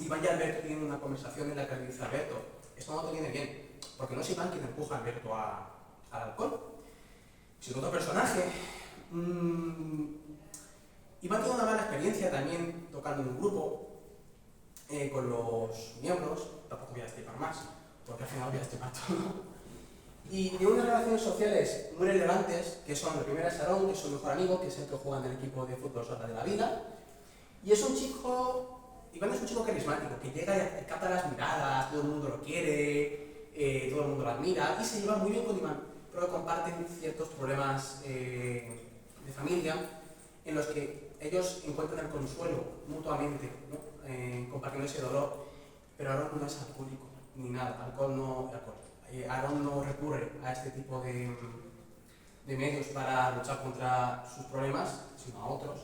Iván y Alberto tienen una conversación en la que le dice a Alberto, esto no te viene bien, porque no es Iván quien empuja a Alberto al alcohol. Si el otro personaje, Iván tiene una mala experiencia también tocando en un grupo con los miembros, tampoco voy a destripar más, porque al final voy a destripar todo. Y tiene unas relaciones sociales muy relevantes, que son, la primera es Aarón, que es su mejor amigo, que es el que juega en el equipo de fútbol sala de la vida, y es un chico, Iván es un chico carismático, que llega y capta las miradas, todo el mundo lo quiere, todo el mundo lo admira, y se lleva muy bien con Iván, pero comparten ciertos problemas de familia, en los que ellos encuentran el consuelo mutuamente, ¿no? Compartiendo ese dolor, pero Aarón no es alcohólico, ni nada, Aarón no recurre a este tipo de medios para luchar contra sus problemas, sino a otros.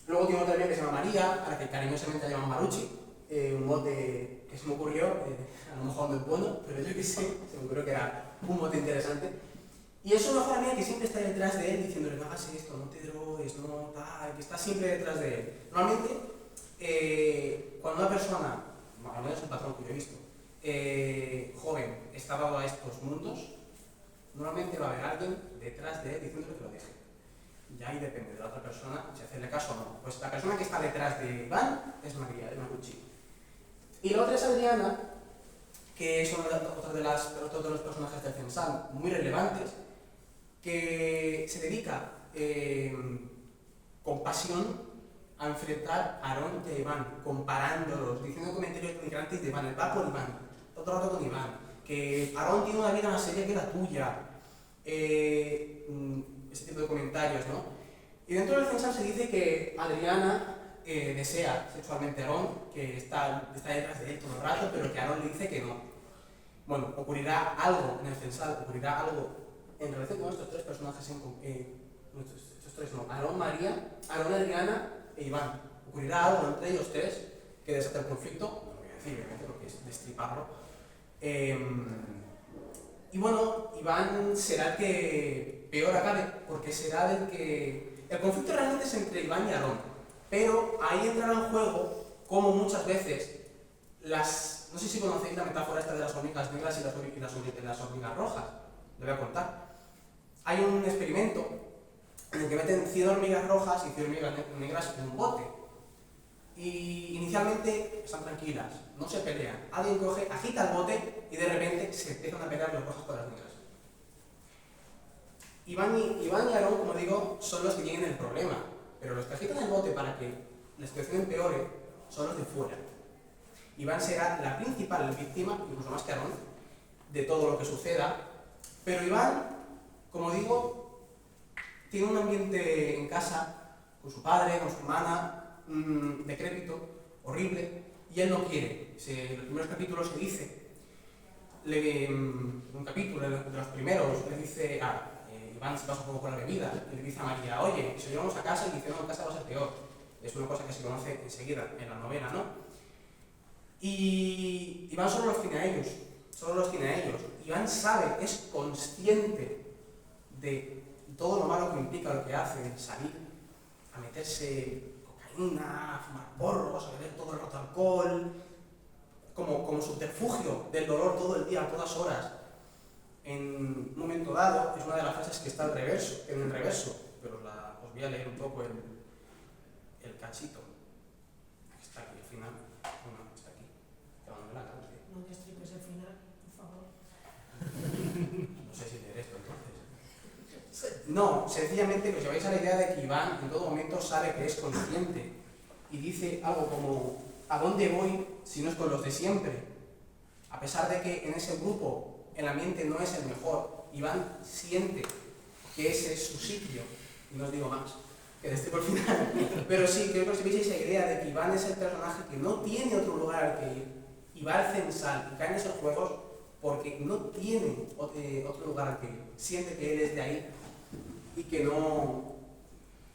Luego tiene otra amiga que se llama María, a la que cariñosamente la llaman Maruchi, un mote que se me ocurrió, a lo mejor no es bueno, pero yo que sé, se me ocurrió que era un mote interesante. Y es una mejor amiga que siempre está detrás de él diciéndole no hagas esto, no te drogues, no tal, que está siempre detrás de él. Normalmente, cuando una persona, al menos el patrón que yo he visto, joven, está dado a estos mundos, normalmente va a haber alguien detrás de él diciéndole que lo deje. Y ahí depende de la otra persona si hacerle caso o no. Pues la persona que está detrás de Iván es María, es Maruchi. Y la otra es Adriana, que es otro de los personajes del Censal muy relevantes, que se dedica con pasión a enfrentar a Aarón y a Iván, comparándolos, diciendo comentarios denigrantes de Iván, el va por Iván, todo el rato con Iván, que Aarón tiene una vida más seria que la tuya, ese tipo de comentarios, ¿no? Y dentro del Censal se dice que Adriana desea sexualmente a Aarón, que está detrás de él todo el rato, pero que Aarón le dice que no. Bueno, ocurrirá algo en el Censal, ocurrirá algo en relación con estos tres personajes, estos tres no, Aarón, María, Aarón, Adriana e Iván. Ocurrirá algo entre ellos tres que desata el conflicto, no lo voy a decir, obviamente, porque es destriparlo. Y bueno, Iván será el que peor acabe, porque será del que... El conflicto realmente es entre Iván y Aarón, pero ahí entrará en juego, como muchas veces, no sé si conocéis la metáfora esta de las hormigas negras y las hormigas rojas, lo voy a contar. Hay un experimento en el que meten 100 hormigas rojas y 100 hormigas negras en un bote. Y inicialmente están tranquilas, no se pelean. Alguien coge, agita el bote y de repente se empiezan a pelear los rojos con las negras. Iván y Aarón, como digo, son los que tienen el problema, pero los que agitan el bote para que la situación empeore son los de fuera. Iván será la principal víctima, incluso más que Aarón, de todo lo que suceda, pero Iván, como digo, tiene un ambiente en casa, con su padre, con su hermana, decrépito, horrible, y él no quiere. En los primeros capítulos se dice, un capítulo de los primeros, le dice Iván se pasa un poco por la bebida, y le dice a María, oye, si lo llevamos a casa, y dice, no, en casa va a ser peor. Es una cosa que se conoce enseguida en la novela, ¿no? Y Iván solo los tiene a ellos, Iván sabe, es consciente de todo lo malo que implica lo que hace, salir a meterse cocaína, a fumar porros, a beber todo el rato alcohol, como subterfugio del dolor todo el día, a todas horas. En un momento dado, es una de las frases que está en el reverso, pero os voy a leer un poco el cachito. Está aquí al final. Bueno, está aquí. No destripes el final, por favor. No sé si leer esto entonces. No, sencillamente que os lleváis a la idea de que Iván en todo momento sabe que es consciente y dice algo como ¿a dónde voy si no es con los de siempre? A pesar de que en ese grupo el ambiente no es el mejor, Iván siente que ese es su sitio, y no os digo más, que destripo el final, pero sí, creo que os veis esa idea de que Iván es el personaje que no tiene otro lugar al que ir, y va al Censal y cae en esos juegos porque no tiene otro lugar al que ir, siente que él es de ahí y que no...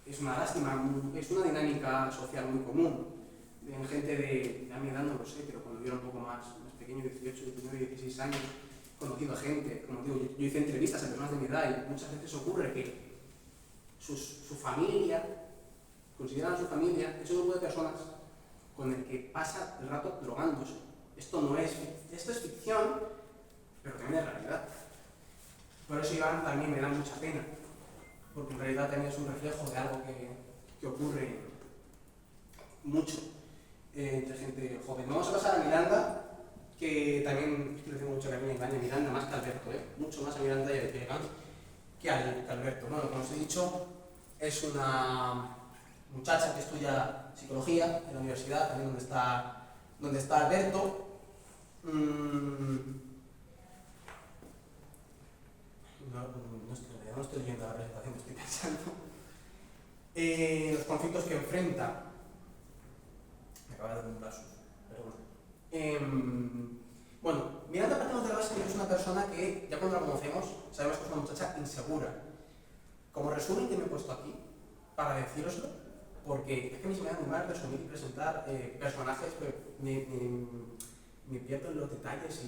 Es una lástima, es una dinámica social muy común. En gente de a mi edad no lo sé, pero cuando yo era un poco más pequeño, 18, 19, 16 años, conocido a gente, como digo, yo hice entrevistas a personas de mi edad y muchas veces ocurre que su familia, consideran a su familia, es un grupo de personas con el que pasa el rato drogándose. Esto es ficción, pero también es realidad. Por eso Iván también me da mucha pena, porque en realidad también es un reflejo de algo que ocurre mucho entre gente joven. Vamos a pasar a Miranda, que también le tengo mucho cariño a Miranda, más que a Alberto, mucho más a Miranda y a Iván que a Alberto. Bueno, como os he dicho, es una muchacha que estudia psicología en la universidad, también donde está Alberto. No estoy leyendo la presentación, estoy pensando. Los conflictos que enfrenta. Me acaba de dar un vaso, pero bueno. Bueno, Miranda partimos de la base de que es una persona que, ya cuando la conocemos, sabemos que es una muchacha insegura. Como resumen que me he puesto aquí, para deciroslo, porque es que a mí se me da muy mal resumir y presentar personajes, pero me pierdo en los detalles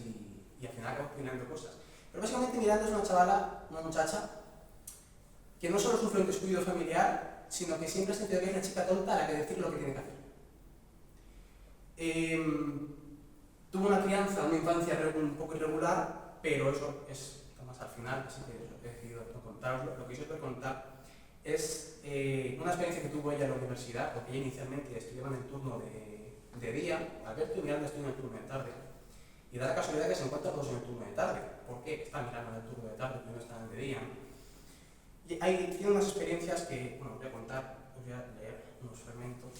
y al final acabo opinando cosas. Pero básicamente Miranda es una muchacha, que no solo sufre un descuido familiar, sino que siempre ha sentido que es la chica tonta a la que decir lo que tiene que hacer. Tuvo una crianza, una infancia un poco irregular, pero eso está más al final, así que he decidido no contaroslo. Lo que yo os voy a contar es una experiencia que tuvo ella en la universidad, porque ella inicialmente estudiaba en el turno de día, Alberto y Miranda estudian en el turno de tarde. Y da la casualidad que se encuentran todos en el turno de tarde. ¿Por qué? Está Miranda en el turno de tarde, pero no están en el de día. Y tiene unas experiencias que, bueno, os voy a contar, os voy a leer unos fragmentos.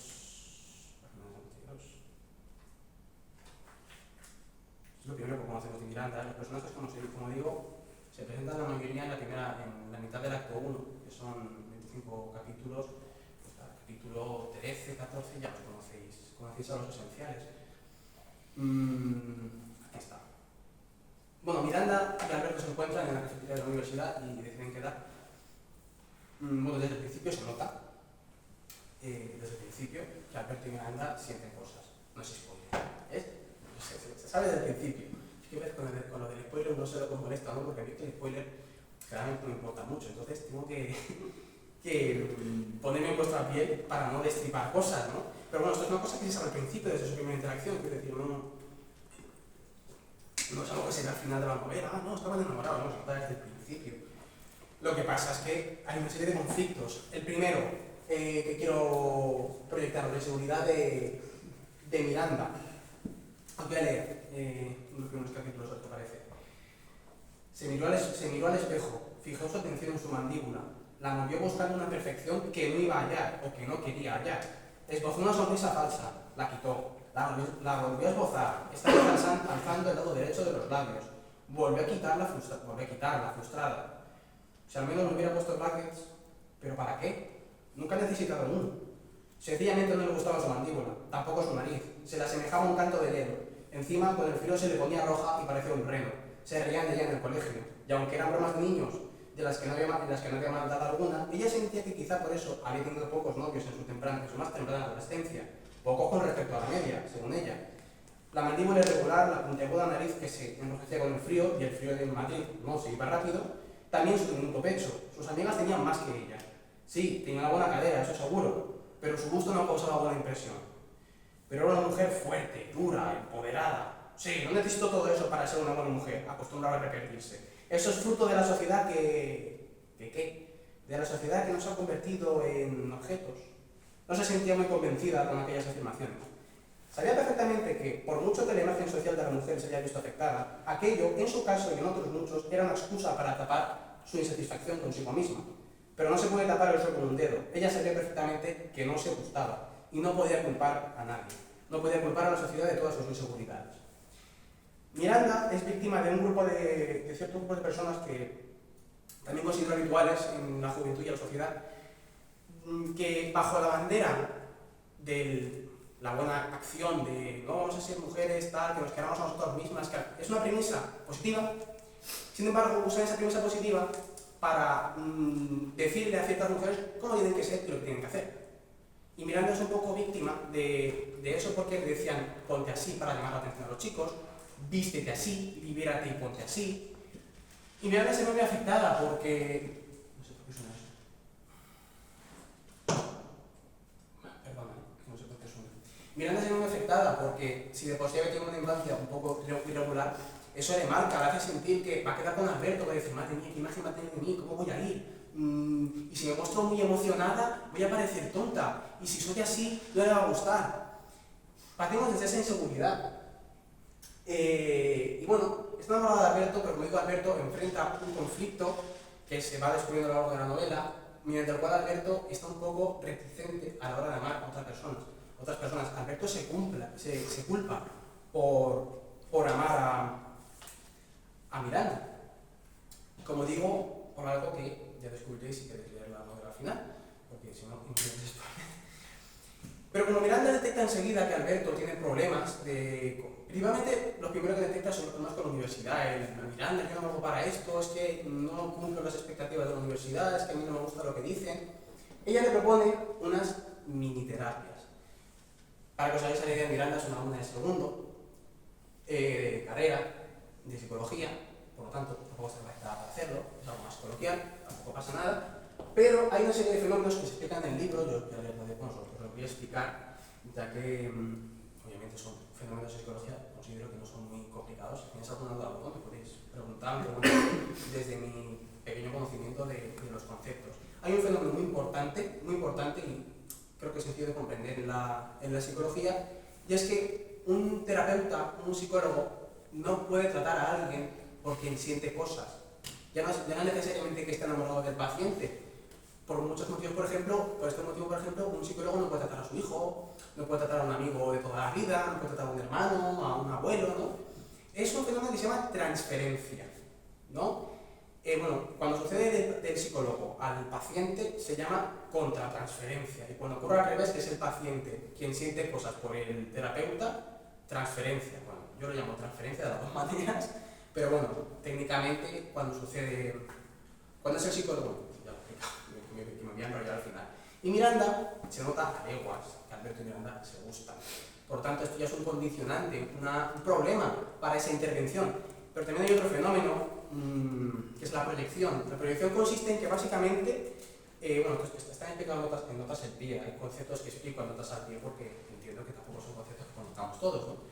Es lo primero que conocemos de Miranda. Los personajes, como digo, se presentan la mayoría en la mitad del acto 1, que son 25 capítulos. Pues el capítulo 13, 14 ya los conocéis a los esenciales. Aquí está. Bueno, Miranda y Alberto se encuentran en la cafetería de la universidad y deciden quedar. Bueno, desde el principio se nota, desde el principio, que Alberto y Miranda sienten cosas. No es spoiler, se sabe desde el principio. Es que ves, con lo del spoiler no sé lo que os molesta, ¿no? Porque a mí que el spoiler claramente no importa mucho, entonces tengo que ponerme en vuestra piel para no destripar cosas, ¿no? Pero bueno, esto es una cosa que se sabe al principio, desde su primera interacción, quiero decir, no es algo que se ve al final de la novela, no, estaban enamorados, no, se nota desde el principio. Lo que pasa es que hay una serie de conflictos. El primero que quiero proyectar, la inseguridad de Miranda. Os voy a leer unos primeros capítulos, ¿os parece? Se miró al espejo, fijó su atención en su mandíbula, la movió buscando una perfección que no iba a hallar o que no quería hallar. Esbozó una sonrisa falsa, la quitó, la volvió a esbozar, esta vez alzando el lado derecho de los labios. Volvió a quitarla frustrada. Si al menos me hubiera puesto brackets, ¿pero para qué? Nunca he necesitado uno. Sencillamente no le gustaba su mandíbula, tampoco su nariz. Se le asemejaba a un canto de hierro. Encima, con el frío se le ponía roja y parecía un reno. Se reían de ella en el colegio. Y aunque eran bromas de niños, en las que no había maldad alguna, ella sentía que quizá por eso había tenido pocos novios en su más temprana adolescencia. Pocos con respecto a la media, según ella. La mandíbula irregular, la puntiaguda nariz que se enrojecía con el frío, y el frío de Madrid no se iba rápido, también su diminuto pecho. Sus amigas tenían más que ella. Sí, tenía una buena cadera, eso seguro, pero su gusto no causaba buena impresión. Pero era una mujer fuerte, dura, empoderada. Sí, no necesito todo eso para ser una buena mujer, acostumbrada a repetirse. Eso es fruto de la sociedad de la sociedad que nos ha convertido en objetos. No se sentía muy convencida con aquellas afirmaciones. Sabía perfectamente que, por mucho que la imagen social de la mujer se haya visto afectada, aquello, en su caso y en otros muchos, era una excusa para tapar su insatisfacción consigo misma. Pero no se puede tapar el sol con un dedo. Ella sabía perfectamente que no se gustaba y no podía culpar a nadie. No podía culpar a la sociedad de todas sus inseguridades. Miranda es víctima de cierto grupo de personas que también considero habituales en la juventud y en la sociedad, que bajo la bandera de la buena acción de no vamos a ser mujeres, tal, que nos queramos a nosotras mismas, que es una premisa positiva, sin embargo usan esa premisa positiva para decirle a ciertas mujeres cómo tienen que ser y lo que tienen que hacer. Y Miranda es un poco víctima de eso, porque le decían ponte así para llamar la atención a los chicos, vístete así, libérate y ponte así. Y Miranda se ve muy afectada porque... No sé por qué suena eso. Perdona, no sé por qué suena. Miranda se ve muy afectada porque si de por sí había tenido una infancia un poco irregular, Eso le marca, le hace sentir que va a quedar con Alberto, va a decir, madre mía, qué imagen va a tener de mí, ¿cómo voy a ir? Y si me muestro muy emocionada, voy a parecer tonta. Y si soy así, no le va a gustar. Partimos desde esa inseguridad. Y bueno, está enamorado de Alberto, pero como digo, Alberto enfrenta un conflicto que se va descubriendo a lo largo de la novela, mediante el cual Alberto está un poco reticente a la hora de amar a otras personas. Alberto se culpa por amar a Miranda. Como digo, por algo que ya descubriréis si queréis leer la novela al final, porque si no, imposible. Pero como Miranda detecta enseguida que Alberto tiene problemas Principalmente, lo primero que detecta son los problemas con la universidad. Miranda, yo no me hago para esto, es que no cumplo las expectativas de la universidad, es que a mí no me gusta lo que dicen. Ella le propone unas mini terapias. Para que os hagáis la idea, Miranda es una alumna de segundo, de carrera, de psicología, por lo tanto, tampoco se necesita para hacerlo, es algo más coloquial, tampoco pasa nada. Pero hay una serie de fenómenos que se explican en el libro, yo ya les lo dejo, os lo voy a explicar, ya que obviamente son fenómenos de psicología, considero que no son muy complicados. Si tienes alguna duda, me podéis preguntar desde mi pequeño conocimiento de los conceptos. Hay un fenómeno muy importante y creo que es sencillo de comprender en la psicología, y es que un terapeuta, un psicólogo, no puede tratar a alguien por quien siente cosas. Ya no necesariamente que esté enamorado del paciente. Por muchos motivos, por este motivo, por ejemplo, un psicólogo no puede tratar a su hijo, no puede tratar a un amigo de toda la vida, no puede tratar a un hermano, a un abuelo, ¿no? Es un fenómeno que se llama transferencia, ¿no? Cuando sucede del psicólogo al paciente se llama contratransferencia, y cuando ocurre al revés, que es el paciente quien siente cosas por el terapeuta, transferencia. Bueno, yo lo llamo transferencia de las dos maneras, pero bueno, técnicamente cuando es el psicólogo, ya lo he explicado, que me voy a enrollar al final. Y Miranda, se nota a leguas que Alberto y Miranda se gustan. Por tanto, esto ya es un condicionante, un problema para esa intervención. Pero también hay otro fenómeno, que es la proyección. La proyección consiste en que básicamente, están explicadas en notas al pie, hay conceptos que explico en notas al pie porque entiendo que tampoco son conceptos que conozcamos todos, ¿no?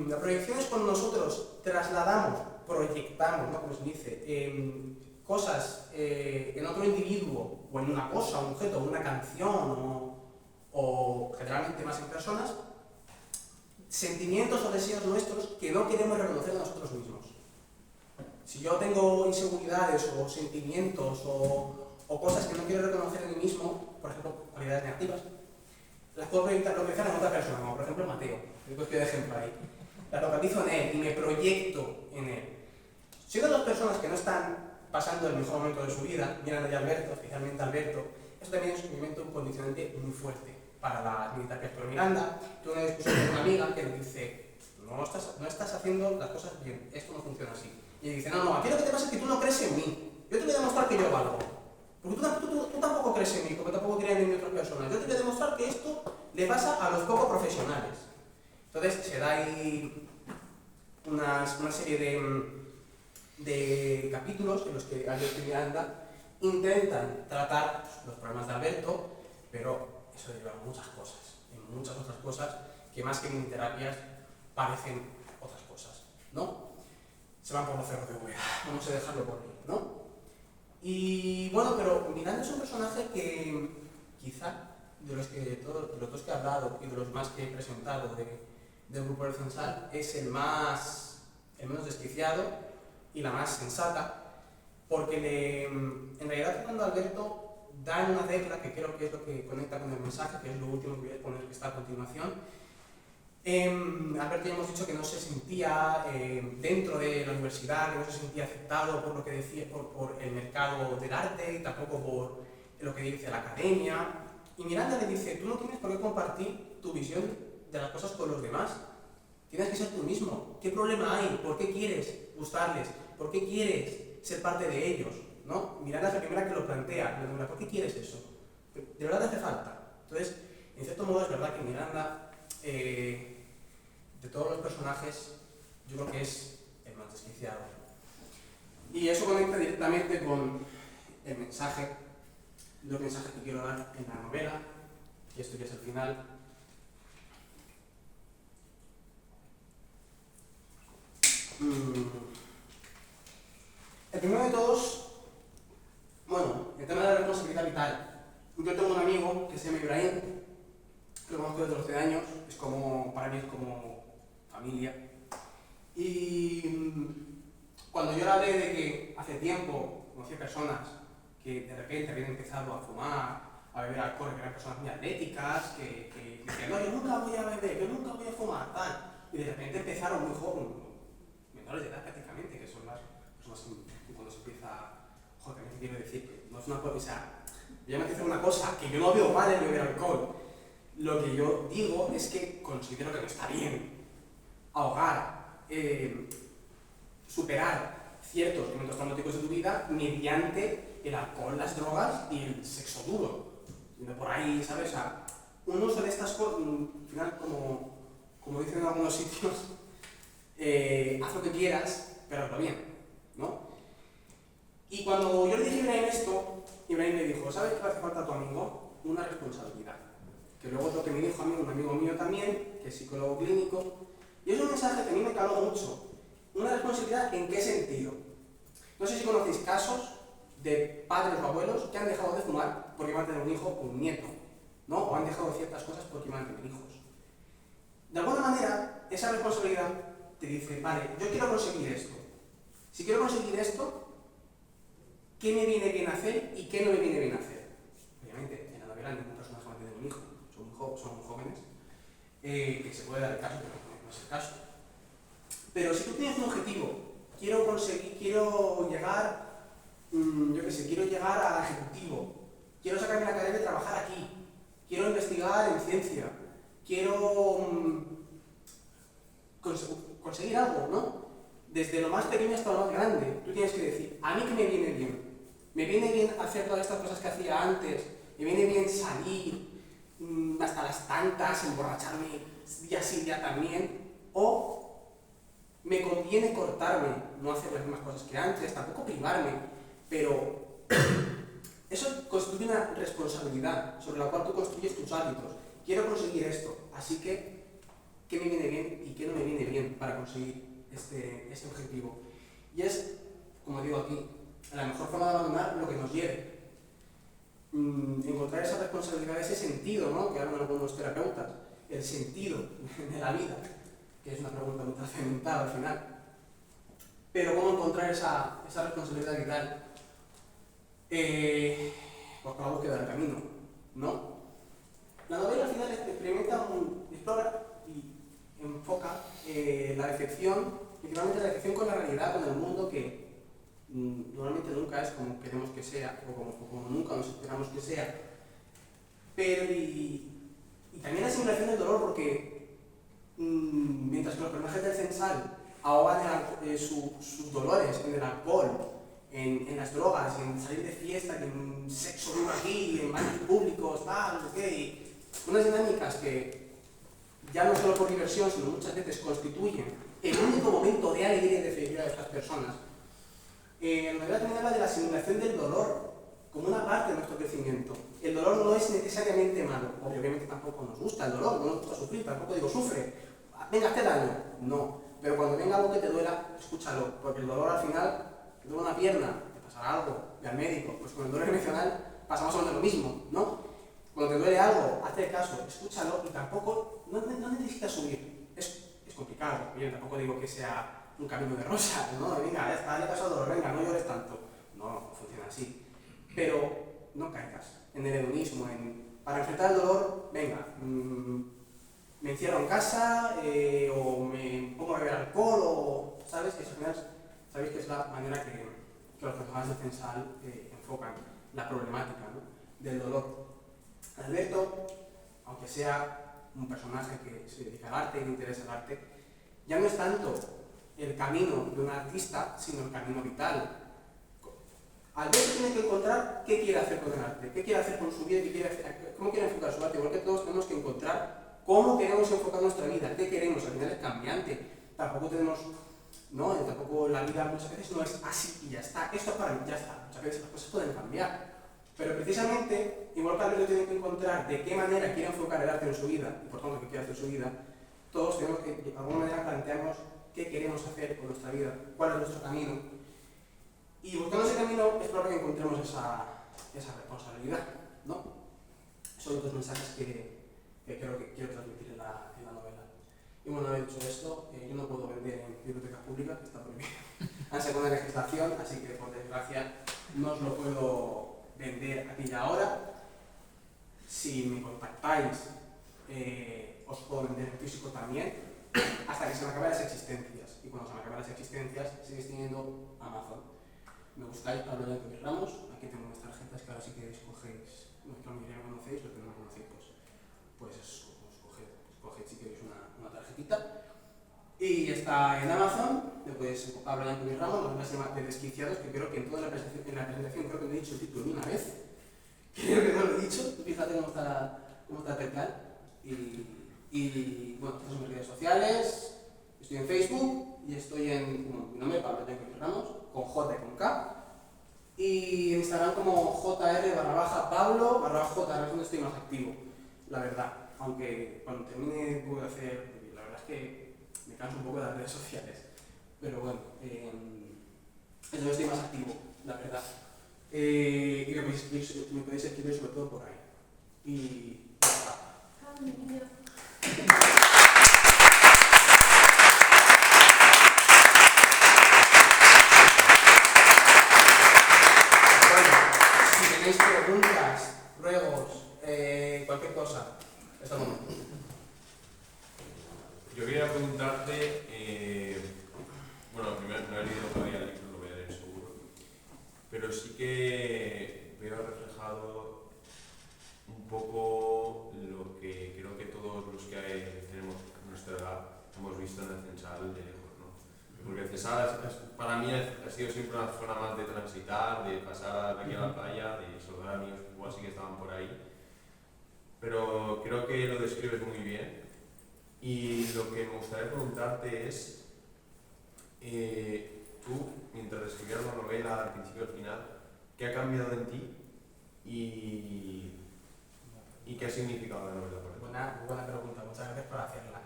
La proyección es cuando nosotros trasladamos, proyectamos, ¿no? Como se dice, cosas en otro individuo, o en una cosa, un objeto, una canción, o generalmente más en personas, sentimientos o deseos nuestros que no queremos reconocer a nosotros mismos. Si yo tengo inseguridades o sentimientos o cosas que no quiero reconocer en mí mismo, por ejemplo, cualidades negativas, las puedo proyectar en otra persona, como por ejemplo Mateo, que os de ejemplo ahí. Las localizo en él y me proyecto en él. Si una de las personas que no están pasando el mejor momento de su vida, Miranda y Alberto, especialmente Alberto, eso también es un condicionante muy fuerte para la terapias. Pero Miranda tuvo una discusión con una amiga que le dice, no estás haciendo las cosas bien, esto no funciona así. Y ella dice, no, aquí lo que te pasa es que tú no crees en mí, yo te voy a demostrar que yo valgo. Porque tú tampoco crees en mí, como tampoco crees en otras personas. Yo te voy a demostrar que esto le pasa a los poco profesionales. Entonces se da ahí una serie de capítulos en los que Alberto y Miranda intentan tratar los problemas de Alberto, pero eso lleva a muchas cosas, en muchas otras cosas que más que en terapias parecen otras cosas, ¿no? Se van por los cerros de Úbeda, vamos a dejarlo por ahí, ¿no? Y bueno, pero Miranda es un personaje que quizá de los dos que he hablado y de los más que he presentado del grupo del Censal es el menos desquiciado y la más sensata, porque en realidad cuando Alberto da en una tecla que creo que es lo que conecta con el mensaje, que es lo último que voy a poner, que está a continuación. Alberto ya hemos dicho que no se sentía dentro de la universidad, que no se sentía aceptado por lo que decía, por el mercado del arte, y tampoco por lo que dice la academia. Y Miranda le dice, tú no tienes por qué compartir tu visión de las cosas con los demás. Tienes que ser tú mismo. ¿Qué problema hay? ¿Por qué quieres gustarles? ¿Por qué quieres ser parte de ellos? ¿No? Miranda es la primera que lo plantea. Le pregunta, ¿por qué quieres eso? ¿De verdad te hace falta? Entonces, en cierto modo es verdad que Miranda, de todos los personajes, yo creo que es el más desquiciado. Y eso conecta directamente con el mensaje, los mensajes que quiero dar en la novela, y esto ya es el final. El primero de todos, bueno, el tema de la responsabilidad vital. Yo tengo un amigo que se llama Ibrahim, que lo conozco desde los 12 años, es como, para mí es como familia. Y cuando yo le hablé de que hace tiempo conocí personas que de repente habían empezado a fumar, a beber alcohol, que eran personas muy atléticas, que decían, no, yo nunca voy a beber, yo nunca voy a fumar, tal. Y de repente empezaron muy jóvenes, menores de edad prácticamente, que son las personas que cuando se empieza, joder, ¿qué quiero decir? Que no es una cosa, o sea, yo me hacer una cosa que yo no veo mal en beber alcohol. Lo que yo digo es que considero que no está bien ahogar, superar ciertos momentos traumáticos de tu vida mediante el alcohol, las drogas y el sexo duro. Yendo por ahí, ¿sabes? O sea, un uso de estas cosas, al final, como dicen en algunos sitios, haz lo que quieras, pero hazlo bien, ¿no? Y cuando yo le dije a Ibrahim esto, Ibrahim me dijo, ¿sabes qué hace falta a tu amigo? Una responsabilidad. Que luego es lo que me dijo a mí un amigo mío también, que es psicólogo clínico, y es un mensaje que a mí me caló mucho. ¿Una responsabilidad en qué sentido? No sé si conocéis casos de padres o abuelos que han dejado de fumar porque iban a tener un hijo o un nieto, ¿no? O han dejado ciertas cosas porque iban a tener hijos. De alguna manera, esa responsabilidad te dice, vale, yo quiero conseguir esto. Si quiero conseguir esto, ¿qué me viene bien hacer y qué no me viene bien hacer? Obviamente, en la novela ninguna persona va a tener un hijo, son muy jóvenes, que se puede dar el caso, pero no es el caso. Pero si tú tienes un objetivo, quiero llegar, yo qué sé, quiero llegar a ejecutivo, quiero sacarme la carrera de trabajar aquí, quiero investigar en ciencia, quiero conseguir algo, ¿no? Desde lo más pequeño hasta lo más grande, tú tienes que decir, ¿a mí qué me viene bien? ¿Me viene bien hacer todas estas cosas que hacía antes? ¿Me viene bien salir hasta las tantas, emborracharme día sí, día también? ¿O me conviene cortarme, no hacer las mismas cosas que antes, tampoco privarme, pero eso constituye una responsabilidad sobre la cual tú construyes tus hábitos? Quiero conseguir esto, así que, ¿qué me viene bien y qué no me viene bien para conseguir este objetivo? Y es, como digo aquí, la mejor forma de abandonar lo que nos lleve. Encontrar esa responsabilidad, ese sentido, ¿no? Que hablan algunos terapeutas, el sentido de la vida, que es una pregunta muy trascendental al final. Pero ¿cómo encontrar esa responsabilidad vital? Pues con la búsqueda del camino, ¿no? La novela al final explora y enfoca la decepción, principalmente la decepción con la realidad, con el mundo, que normalmente nunca es como queremos que sea, o como nunca nos esperamos que sea. Pero y también la simulación del dolor, porque mientras que los personajes del Censal ahogan sus dolores en el alcohol, en las drogas, en salir de fiesta, en sexo duro aquí, en baños públicos, tal, unas dinámicas que ya no solo por diversión, sino muchas veces constituyen el único momento de alegría y de felicidad de estas personas. En realidad también habla de la simulación del dolor como una parte de nuestro crecimiento. El dolor no es necesariamente malo, obviamente tampoco nos gusta el dolor, no nos gusta sufrir, tampoco digo sufre, venga, hazte daño, no, pero cuando venga algo que te duela, escúchalo, porque el dolor al final, te duele una pierna, te pasará algo, ve al médico, pues con el dolor emocional pasa más o menos lo mismo, ¿no? Cuando te duele algo, hazte caso, escúchalo y tampoco, no necesitas subir, es complicado, yo tampoco digo que sea un camino de rosas, ¿no? Venga, ya está, ya pasado el dolor, venga, no llores tanto. No funciona así. Pero no caigas en el hedonismo, para enfrentar el dolor, venga, me encierro en casa, o me pongo a beber alcohol, o, ¿sabes? Que al final, sabéis que es la manera que los personajes de Censal enfocan la problemática, ¿no? Del dolor. Alberto, aunque sea un personaje que se dedica al arte y le interesa el arte, ya no es tanto el camino de un artista, sino el camino vital. Alberto tiene que encontrar qué quiere hacer con el arte, qué quiere hacer con su vida, cómo quiere enfocar su arte, porque todos tenemos que encontrar cómo queremos enfocar nuestra vida, qué queremos, al final es cambiante. Tampoco tenemos, ¿no? Tampoco la vida muchas veces no es así y ya está, esto es para mí, ya está. Muchas veces las cosas pueden cambiar. Pero precisamente, igual que Alberto tiene que encontrar de qué manera quiere enfocar el arte en su vida, y por tanto qué quiere hacer en su vida, todos tenemos que de alguna manera plantearnos qué queremos hacer con nuestra vida, cuál es nuestro camino. Y buscando ese camino es probable que encontremos esa responsabilidad, ¿no? Son dos mensajes que creo que quiero transmitir en la novela. Y bueno, una vez dicho esto, yo no puedo vender en bibliotecas públicas, que está prohibido. Han sacado una legislación, así que por desgracia no os lo puedo vender aquí y ahora. Si me contactáis, os puedo vender en físico también, hasta que se me acaben las existencias. Y cuando se me acaben las existencias, seguís teniendo Amazon. Me buscáis Pablo Yankovic Ramos, aquí tengo unas tarjetas que ahora sí que escogéis, no es que la mayoría no conocéis, lo que no conocéis, pues escogéis si queréis una tarjetita. Y está en Amazon, después Pablo Yankovic Ramos, la novela se llama De Desquiciados, que creo que en toda la presentación creo que no he dicho el título ni una vez. Creo que no lo he dicho, fíjate cómo está el plan. Y bueno, estas son mis redes sociales, estoy en Facebook y estoy en mi nombre, Pablo Yankovic Ramos, con J y con K. Y en Instagram como jr_Pablo_JR, es donde estoy más activo, la verdad. Aunque cuando termine puedo hacer, la verdad es que me canso un poco de las redes sociales. Pero bueno, es donde estoy más activo, la verdad. Y me podéis escribir sobre todo por ahí. Y ya está. Si tenéis preguntas, ruegos, cualquier cosa, es el momento. Yo quería preguntarte, bueno, primero no he leído todavía el libro, lo voy a leer seguro, pero sí que veo reflejado un poco lo que creo que todos los que tenemos nuestra edad hemos visto en el Censal de lejos, ¿no? Porque el Censal para mí ha sido siempre una zona más de transitar, de pasar aquí a la playa, de saludar a amigos que igual sí que estaban por ahí, pero creo que lo describes muy bien. Y lo que me gustaría preguntarte es, tú, mientras escribías la novela al principio y al final, ¿qué ha cambiado en ti y qué ha significado la novela para ti? Buena pregunta, muchas gracias por hacerla.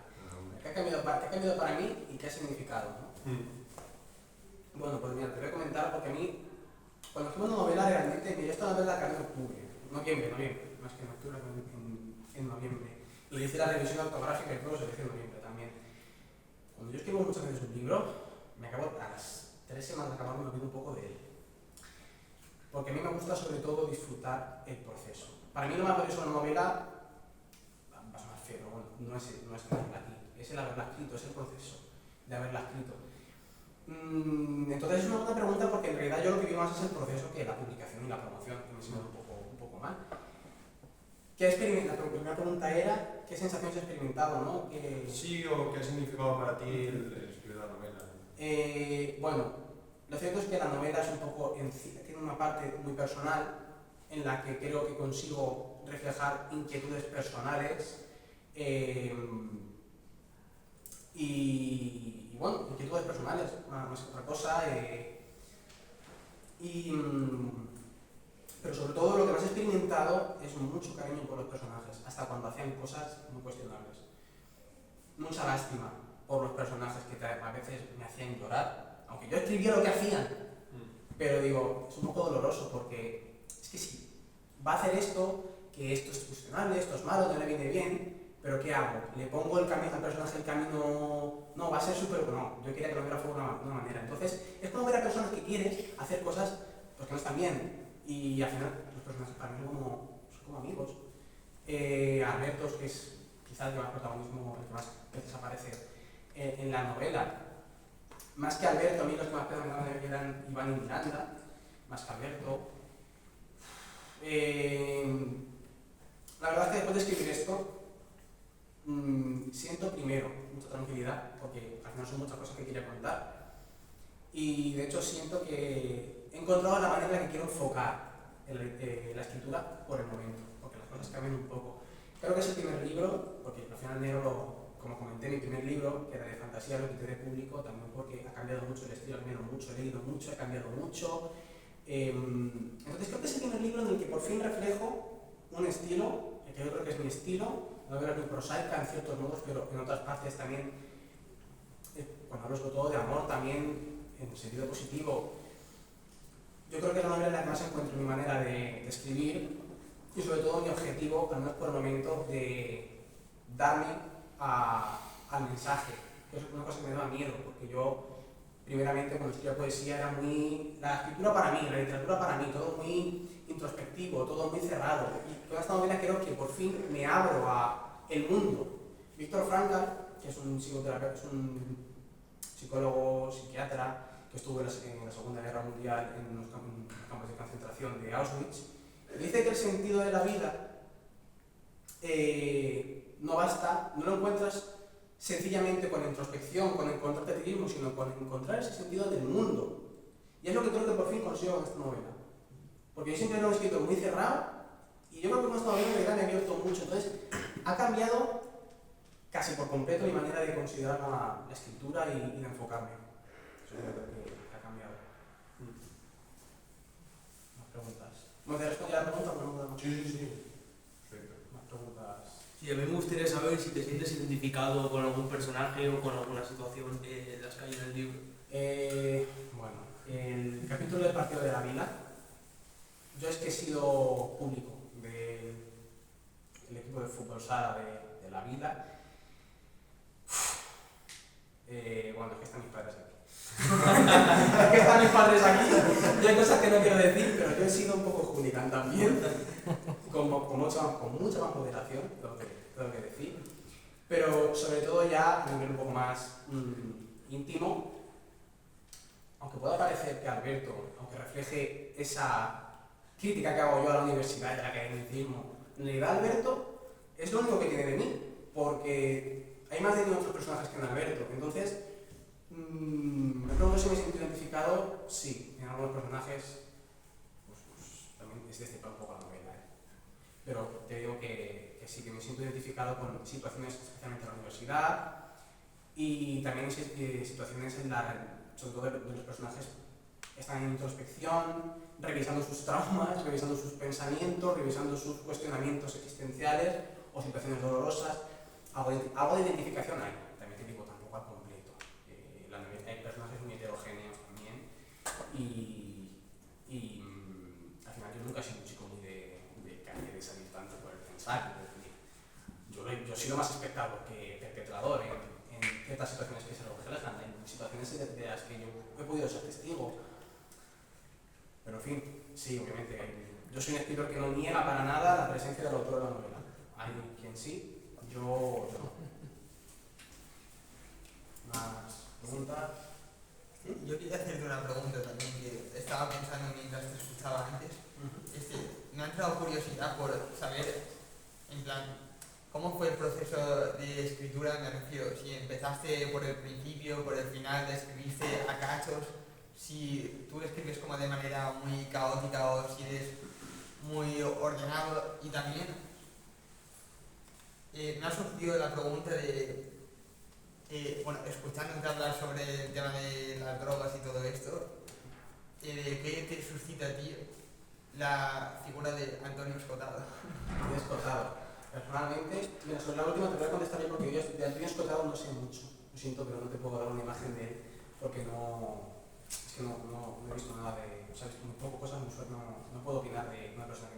¿Qué ha cambiado para mí y qué ha significado, ¿no? Bueno, pues mira, te voy a comentar porque a mí, cuando escribo una novela realmente, mira, esta novela la acabé en octubre, noviembre, más que en octubre, en noviembre. Y le hice la revisión ortográfica y todo, se lo hice en noviembre también. Cuando yo escribo muchas veces un libro, me acabo a las 3 semanas de acabarme me olvido un poco de él. Porque a mí me gusta sobre todo disfrutar el proceso. Para mí lo más valioso de una novela, va a sonar feo, pero bueno, no es aquí, es el haberla escrito, es el proceso de haberla escrito. Entonces es una buena pregunta porque en realidad yo lo que vivo más es el proceso que la publicación y la promoción, que me siento un poco mal. La primera pregunta era, ¿qué sensaciones he experimentado, no? Sí, o qué ha significado para ti el escribir la novela. Bueno, lo cierto es que la novela es un poco, tiene una parte muy personal en la que creo que consigo reflejar inquietudes personales y bueno, inquietudes personales, más que otra cosa. Pero sobre todo lo que más he experimentado es mucho cariño por los personajes, hasta cuando hacían cosas muy cuestionables. Mucha lástima por los personajes que a veces me hacían llorar, aunque yo escribía lo que hacían. Pero digo, es un poco doloroso porque es que sí, va a hacer esto, que esto es cuestionable, esto es malo, no le viene bien, pero ¿qué hago? ¿Le pongo al personaje el camino? No, va a ser súper... No, yo quería que lo viera de una manera. Entonces, es como ver a personas que quieres hacer cosas pues, que no están bien. Y al final, los personajes para mí son como amigos. Alberto, que es quizás el que más protagonismo, el que más veces aparece en la novela. Más que Alberto, a mí los que más protagonismo eran Iván y Miranda, más que Alberto. La verdad es que después de escribir esto, siento primero mucha tranquilidad, porque al final son muchas cosas que quería contar. Y de hecho siento que he encontrado la manera en la que quiero enfocar la escritura por el momento, porque las cosas cambian un poco. Creo que es el primer libro, porque al final negro, como comenté, mi primer libro, que era de fantasía, lo quité de público, también porque ha cambiado mucho el estilo, ha cambiado mucho, he leído mucho, he cambiado mucho. Entonces creo que es el primer libro en el que por fin reflejo un estilo, que yo creo que es mi estilo. La novela es muy prosaica en ciertos modos, pero en otras partes también cuando hablo sobre todo de amor también en sentido positivo. Yo creo que la novela en la que más encuentro mi manera de escribir y sobre todo mi objetivo, al menos por el momento, de darme al mensaje, que es una cosa que me daba miedo, porque yo primeramente cuando escribía poesía era muy... la escritura para mí, la literatura para mí, todo muy introspectivo, todo muy cerrado. Y toda esta novela creo que por fin me abro a el mundo. Víctor Frankl, que es un psicoterapeuta, es un psicólogo, psiquiatra, que estuvo en la Segunda Guerra Mundial en los campos de concentración de Auschwitz, dice que el sentido de la vida no basta, no lo encuentras sencillamente con la introspección, con encontrarte a ti mismo, sino con encontrar ese sentido del mundo. Y es lo que creo que por fin consigo con esta novela. Porque yo siempre lo he escrito muy cerrado y yo creo que con esta novela en realidad me ha abierto mucho. Entonces, ha cambiado casi por completo mi manera de considerar la escritura y de enfocarme. Eso es lo que ha cambiado. Más preguntas. ¿Me te respondí a la pregunta o no? Sí. Perfecto. Más preguntas. Sí, a mí me gustaría saber si te sientes identificado con algún personaje o con alguna situación de las que hay en el libro. Bueno, el capítulo del partido de la Vila, yo es que he sido público del equipo de fútbol sala de la Vila. Bueno, es que están mis padres aquí. Es que están mis padres aquí. Y hay cosas que no quiero decir, pero yo he sido un poco hooligan también. Con mucha más moderación, tengo que decir. Pero sobre todo ya a nivel un poco más íntimo, aunque pueda parecer que Alberto, aunque refleje esa crítica que hago yo a la universidad y al academicismo, en realidad Alberto es lo único que tiene de mí, porque hay más de 100 otros personajes que en Alberto. Entonces, me pregunto si me siento identificado. Sí, en algunos personajes pues también es destapar un poco la novela, pero te digo que sí, que me siento identificado con situaciones especialmente en la universidad y también situaciones sobre todo de los personajes están en introspección, revisando sus traumas, revisando sus pensamientos, revisando sus cuestionamientos existenciales o situaciones dolorosas. Algo de identificación hay, también te digo, tampoco al completo. Hay personajes muy heterogéneos también y al final yo nunca he sido un chico muy de calle, de salir tanto por el pensar. Yo he sido más espectador que perpetrador en ciertas situaciones que se reflejan, en situaciones de las que yo he podido ser testigo. Pero en fin, sí, obviamente, yo soy un escritor que no niega para nada la presencia del autor de la novela. Hay quien sí, yo no. ¿Más preguntas? Sí, yo quería hacerte una pregunta también que estaba pensando mientras te escuchaba antes. Me ha entrado curiosidad por saber, en plan, cómo fue el proceso de escritura. Me refiero, si empezaste por el principio, por el final, escribiste a cachos, si tú escribes como de manera muy caótica o si eres muy ordenado. Y también me ha surgido la pregunta de, escuchándote hablar sobre el tema de las drogas y todo esto, ¿qué te suscita a ti la figura de Antonio Escotado? Antonio Escotado. Personalmente, mira, sobre la última te voy a contestar yo porque yo de Antonio Escotado no sé mucho. Lo siento, pero no te puedo dar una imagen de él porque no he visto nada de... O sea, he visto muy poco cosas, no puedo opinar de una persona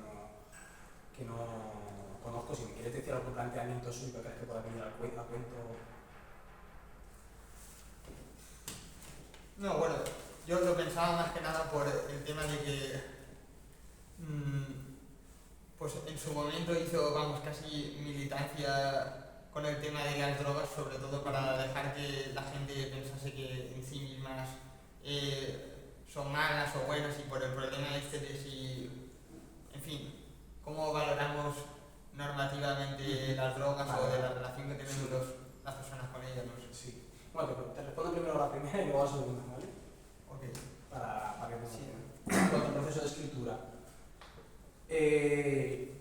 que no conozco. Si me quieres decir algún planteamiento suyo que crees que pueda venir a cuento... No, bueno, yo lo pensaba más que nada por el tema de que pues en su momento hizo, casi militancia con el tema de las drogas, sobre todo para dejar que la gente pensase que en sí mismas son malas o buenas, y por el problema este de si, en fin, cómo valoramos normativamente las drogas o de la relación que tenemos las personas con ellas. No sé. Sí. Bueno, te respondo primero a la primera y luego a la segunda, ¿vale? Ok. Para que Sí. En cuanto al proceso de escritura.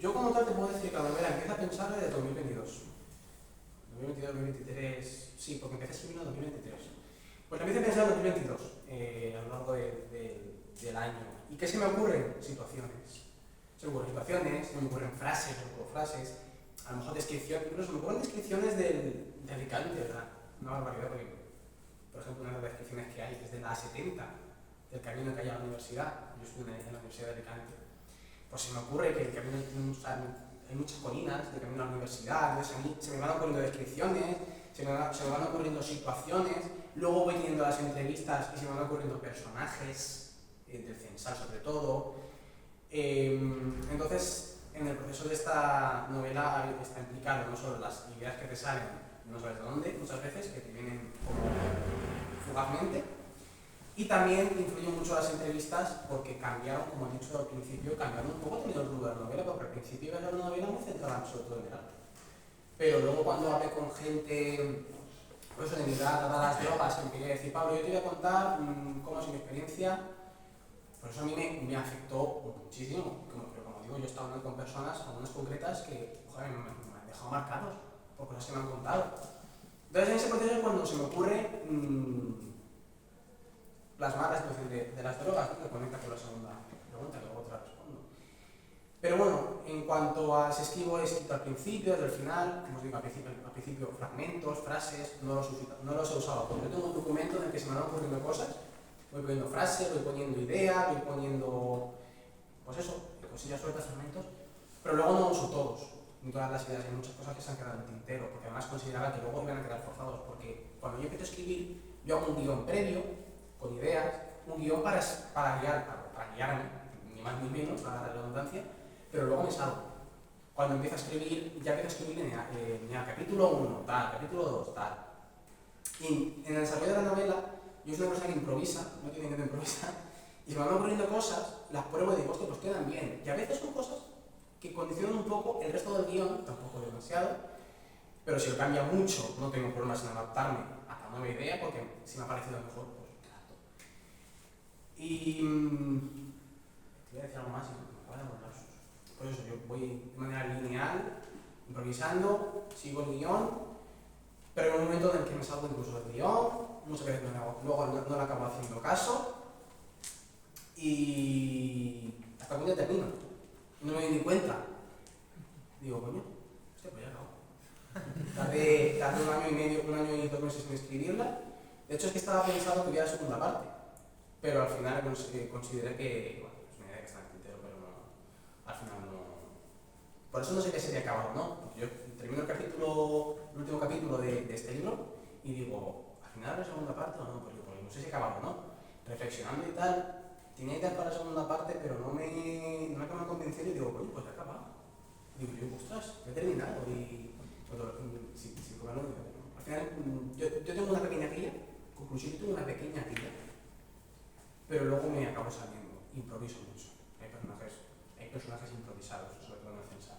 Yo como tal te puedo decir que la novela empieza a pensar desde 2022. 2022, 2023, sí, porque empecé a escribir en 2023. Pues la empecé a pensar en 2022, a lo largo del año. ¿Y qué se me ocurren? Situaciones. Se me ocurren situaciones, se me ocurren frases, a lo mejor descripciones, incluso se me ocurren descripciones del Alicante, ¿verdad? Una barbaridad, porque por ejemplo, una de las descripciones que hay desde la A70, del camino que hay a la universidad, yo estuve en la Universidad de Alicante, pues se me ocurre que el camino hay muchas colinas de camino a la universidad, entonces a mí se me van ocurriendo descripciones, se me van ocurriendo situaciones, luego voy teniendo las entrevistas y se me van ocurriendo personajes, del Censal sobre todo. Entonces, en el proceso de esta novela está implicado no solo las ideas que te salen, no sabes de dónde, muchas veces, que te vienen como fugazmente, y también influyen mucho las entrevistas porque cambiaron, como he dicho al principio, cambiaron un poco también el rumbo de la novela, porque al principio era una novela muy centrada sobre todo en el arte. Pero luego cuando hablé con gente, por eso de mi edad, a las drogas, que me quería decir, Pablo, yo te voy a contar cómo ha sido mi experiencia, por eso a mí me afectó muchísimo, pero como digo, yo he estado hablando con personas, algunas concretas, que joder, me han dejado marcados por cosas que me han contado. Entonces en ese proceso es cuando se me ocurre plasmar la situación de las drogas, que conecta con la segunda pregunta, que luego te la respondo. Pero bueno, en cuanto a si escribo, he escrito al principio, desde el final, como os digo, al principio fragmentos, frases, no los he usado, porque yo tengo un documento en el que se me van ocurriendo cosas, voy poniendo frases, voy poniendo ideas, voy poniendo, pues eso, cosillas sueltas, fragmentos, pero luego no uso todos, ni todas las ideas, hay muchas cosas que se han quedado en el tintero, porque además consideraba que luego iban a quedar forzados, porque cuando yo empiezo a escribir, yo hago un guión previo, con ideas, un guión para guiarme, ni más ni menos, para la redundancia, pero luego me salgo. Cuando empiezo a escribir, ya empiezo a escribir lineal, capítulo 1, tal, capítulo 2, tal. Y en el desarrollo de la novela, yo soy una persona que improvisa, no tiene que improvisar, y se me van ocurriendo cosas, las pruebo y digo, hostia, pues quedan bien. Y a veces son cosas que condicionan un poco el resto del guión, tampoco demasiado, pero si lo cambia mucho, no tengo problemas en adaptarme a la nueva idea, porque si me ha parecido mejor, pues trato. Y te voy a decir algo más y me acaba de borrar. Por eso yo voy de manera lineal, improvisando, sigo el guión, pero en un momento en el que me salgo incluso del guión, muchas veces luego no le acabo haciendo caso, y hasta que un día termino. No me doy ni cuenta. Digo, coño, hostia, pues ya acabo. Tardé un año y 2 meses en escribirla. De hecho, es que estaba pensando que hubiera segunda parte, pero al final consideré que, bueno, es una idea que está en el tintero, pero no, al final no. Por eso no sé qué sería acabado, ¿no? Porque yo termino el último capítulo de este libro y digo, ¿al final habrá segunda parte o no? Pues digo, no sé si acabado o no. Reflexionando y tal, tenía ideas para la segunda parte, pero no me acabo de convencer y digo, coño, pues he acabado. Digo, yo, ostras, he terminado y al final yo tengo una pequeña guía, conclusión, yo tengo una pequeña guía, pero luego me acabo saliendo, improviso mucho. Hay personajes improvisados, sobre todo en el Censal,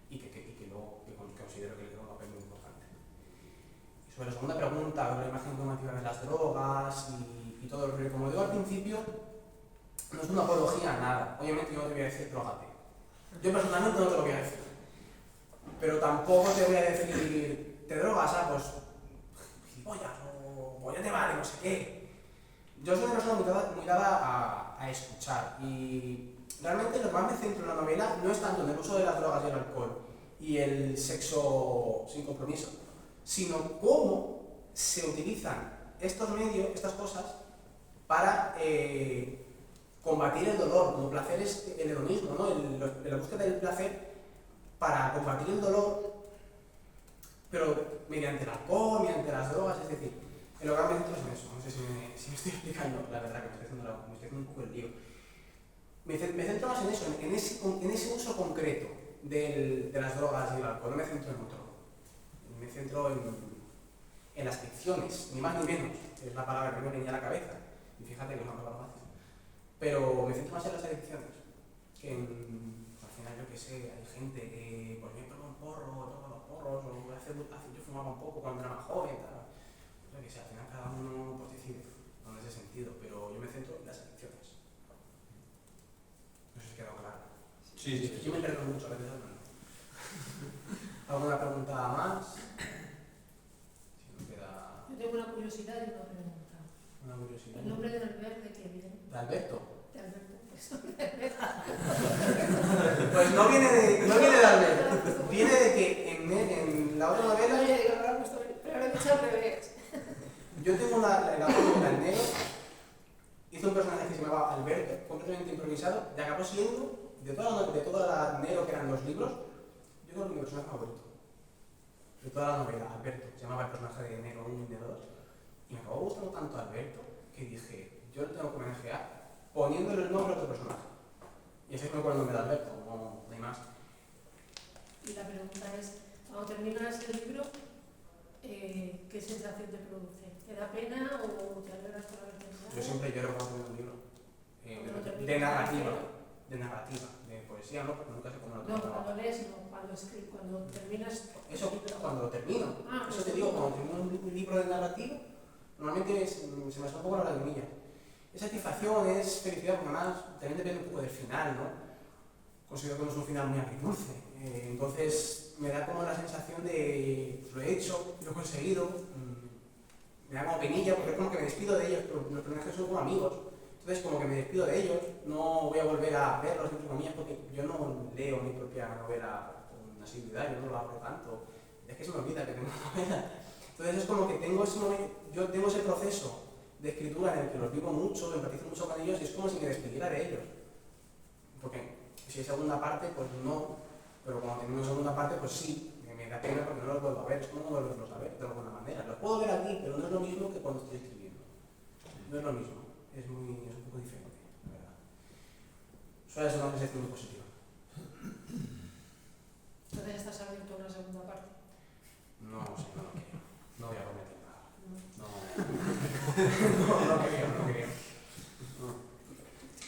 y que luego considero que le tengo un papel muy importante. Y sobre la segunda pregunta, sobre la imagen normativa de las drogas y todo lo que, como digo al principio, no es una apología a nada. Obviamente yo no te voy a decir drogate. Yo personalmente no te lo voy a decir. Pero tampoco te voy a decir, te drogas, pues, gilipollas, o ya te vale, no sé qué. Yo soy una persona muy dada a escuchar, y realmente lo que más me centro en la novela no es tanto en el uso de las drogas y el alcohol y el sexo sin compromiso, sino cómo se utilizan estos medios, estas cosas, para combatir el dolor. Como placer es el hedonismo, ¿no? La búsqueda del placer para combatir el dolor, pero mediante el alcohol, mediante las drogas, es decir, el hogar me centro en eso. No sé si me estoy explicando, la verdad que me estoy haciendo un poco el lío. Me centro más en eso, en ese uso concreto de las drogas y el alcohol, no me centro en otro. Me centro en las ficciones, ni más ni menos, es la palabra que me venía a la cabeza, y fíjate que es una palabra fácil. Pero me centro más en las adicciones, que al final, yo que sé, hay gente que, pues me prueba un porro, toca los porros, o yo fumaba un poco cuando era más joven, tal. Yo que sé, al final cada uno pues decide, no en ese sentido, pero yo me centro en las adicciones. No sé si quedó claro. Sí. Yo me enredo mucho a veces hablando. ¿Alguna pregunta más? Si no queda... Yo tengo una curiosidad y una pregunta. Una curiosidad. ¿El nombre del Albert de qué viene? ¿De Alberto? De Alberto. Pues no viene de Alberto. Viene de que en la otra novela... Oye, digo, ahora me estoy... Pero lo he dicho al revés. Yo tengo la novela en negro, hice un personaje que se llamaba Alberto, completamente improvisado, y acabó siendo, de toda la negro que eran los libros, yo creo que mi personaje favorito. De toda la novela, Alberto, se llamaba el personaje de negro 1 y negro 2, y me acabó gustando tanto Alberto que dije, yo le tengo que homenajear poniéndole el nombre a otro personaje. Y ese fue el nombre de Alberto, no hay más. Y la pregunta es, cuando terminas el libro, ¿qué sensación te produce? ¿Te da pena o te alegras por haber terminado? Yo siempre lloro cuando termino un libro. Cuando terminas De el narrativa, de poesía, ¿no? Porque nunca sé cómo lo No, tengo. cuando lees, no, cuando terminas. Eso cuando lo termino. Ah, Eso te digo, cuando termino un libro de narrativa, normalmente se me sale un poco la lagrimilla. Es satisfacción, es felicidad, porque además también depende un poco del final, ¿no? Considero que no es un final muy agridulce. Entonces me da como la sensación de, pues lo he hecho, lo he conseguido, me da como penilla, porque es como que me despido de ellos, pero los personajes son como amigos. Entonces como que me despido de ellos, no voy a volver a verlos, entre comillas, porque yo no leo mi propia novela con asiduidad, yo no lo hago tanto. Es que se me olvida que tengo una novela. Entonces es como que tengo ese momento, yo tengo ese proceso de escritura en el que los vivo mucho, empatizo mucho con ellos y es como si me despidiera de ellos. Porque si hay segunda parte, pues no, pero cuando tengo una segunda parte, pues sí, me da pena porque no los vuelvo a ver, es como no volverlos a ver de alguna manera. Los puedo ver aquí, pero no es lo mismo que cuando estoy escribiendo. No es lo mismo, es un poco diferente, la verdad. Suele ser una sensación muy positiva. Entonces estás abierto a una segunda parte. No sé, no lo creo. No voy a prometer nada. No. No creo. No.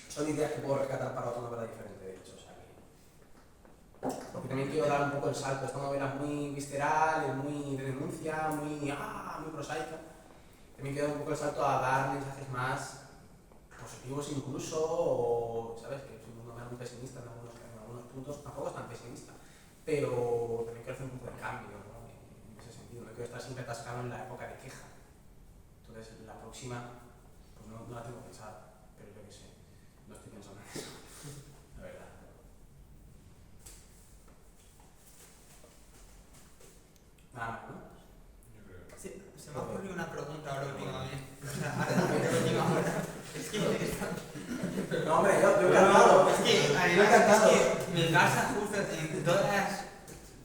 Son ideas que puedo rescatar para otra novela diferente, de hecho. O sea que... Porque también quiero dar un poco el salto. Esta novela es muy visceral, es muy de denuncia, muy prosaica. También quiero dar un poco el salto a dar mensajes más positivos incluso, o, ¿sabes? Que es una novela muy pesimista en algunos puntos. Tampoco es tan pesimista, pero también quiero hacer un poco de cambio, ¿no? En ese sentido. No quiero estar siempre atascado en la época de queja. Entonces, la próxima, pues no la tengo pensada, pero yo qué sé, no estoy pensando en eso, la verdad. Nada más, ¿no? Yo creo. Se me ha ocurrido una pregunta ahora últimamente. O sea, ahora. Es que No, hombre, yo encantado. Es que, además, es que me pasa justo en todas las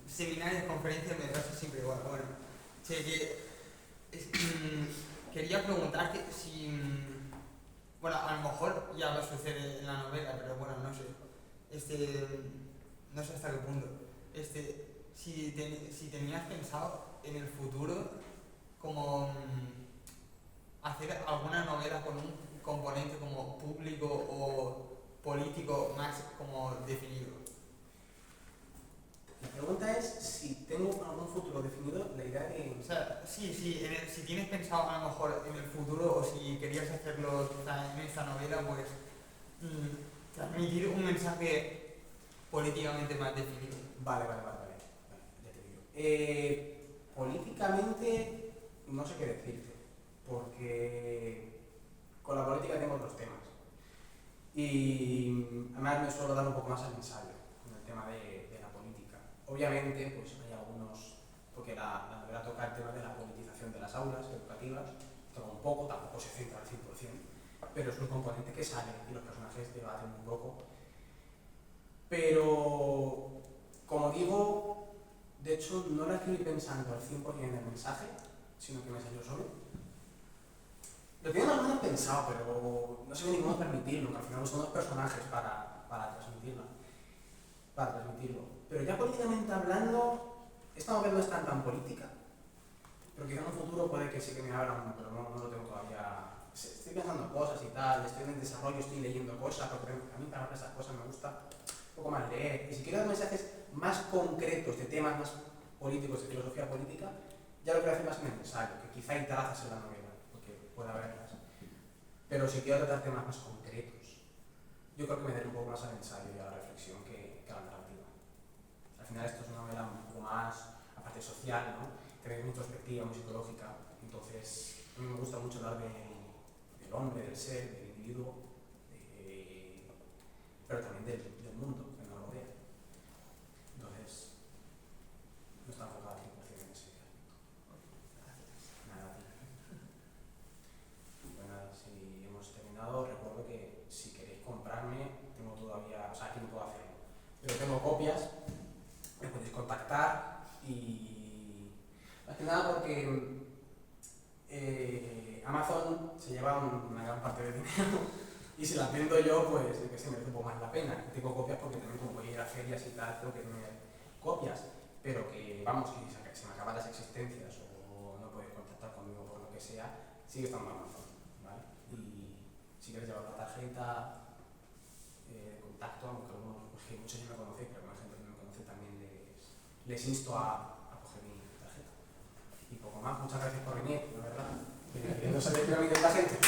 seminarios, conferencias, me pasa siempre igual. Bueno, quería preguntarte si, bueno, a lo mejor ya lo sucede en la novela, pero bueno, no sé. No sé hasta qué punto. Si tenías pensado en el futuro como hacer alguna novela con un componente como público o político más como definido. La pregunta es si tengo algún futuro definido la idea de... O sea, sí, si tienes pensado a lo mejor en el futuro o si querías hacerlo quizá en esta novela, pues transmitir un mensaje políticamente más definido. Vale, ya te digo. Políticamente no sé qué decirte, porque con la política tengo otros temas. Y además me suelo dar un poco más al ensayo con el tema de la política. Obviamente, pues hay algunos, porque la novela toca el tema de la politización de las aulas educativas, toca un poco, tampoco se centra al 100%, pero es un componente que sale y los personajes debaten un poco. Pero, como digo, de hecho no la escribí pensando al 100% en el mensaje, sino que me salió solo. Lo tenía más o menos pensado, pero no sé ni cómo permitirlo, que al final son dos personajes para transmitirlo. Pero ya políticamente hablando, esta novela no es tan política, pero quizá en un futuro puede que sí que me abran, pero no lo tengo todavía. Estoy pensando cosas y tal, estoy en el desarrollo, estoy leyendo cosas, porque a mí para esas cosas me gusta un poco más leer. Y si quiero dar mensajes más concretos de temas más políticos, de filosofía política, ya lo quiero hacer más en el ensayo, que quizá hay trazas en la novela, porque pueda haberlas. Pero si quiero tratar temas más concretos, yo creo que me daré un poco más al ensayo y a la reflexión que a la narrativa. Al final esto es una novela un poco más, aparte social, ¿no? Tiene mucha perspectiva, muy psicológica. Entonces, a mí me gusta mucho hablar del hombre, del ser, del individuo, pero también del mundo que nos rodea. Entonces, no está enfocada 100% en ese aspecto. Nada, contactar y más que nada porque Amazon se lleva una gran parte del dinero y si las vendo yo, pues que se merece un poco más la pena. Tengo copias porque también como voy a ir a ferias y tal, tengo que tener copias, pero que vamos, si se me acaban las existencias o no puedes contactar conmigo por lo que sea, sigue estando Amazon, ¿vale? Y si quieres llevar la tarjeta de contacto, aunque algunos, porque muchos ya me conocen, pero alguna gente que no me conoce también les insto a coger mi tarjeta. Y poco más, muchas gracias por venir, la verdad. No sabía que iba a venir la gente.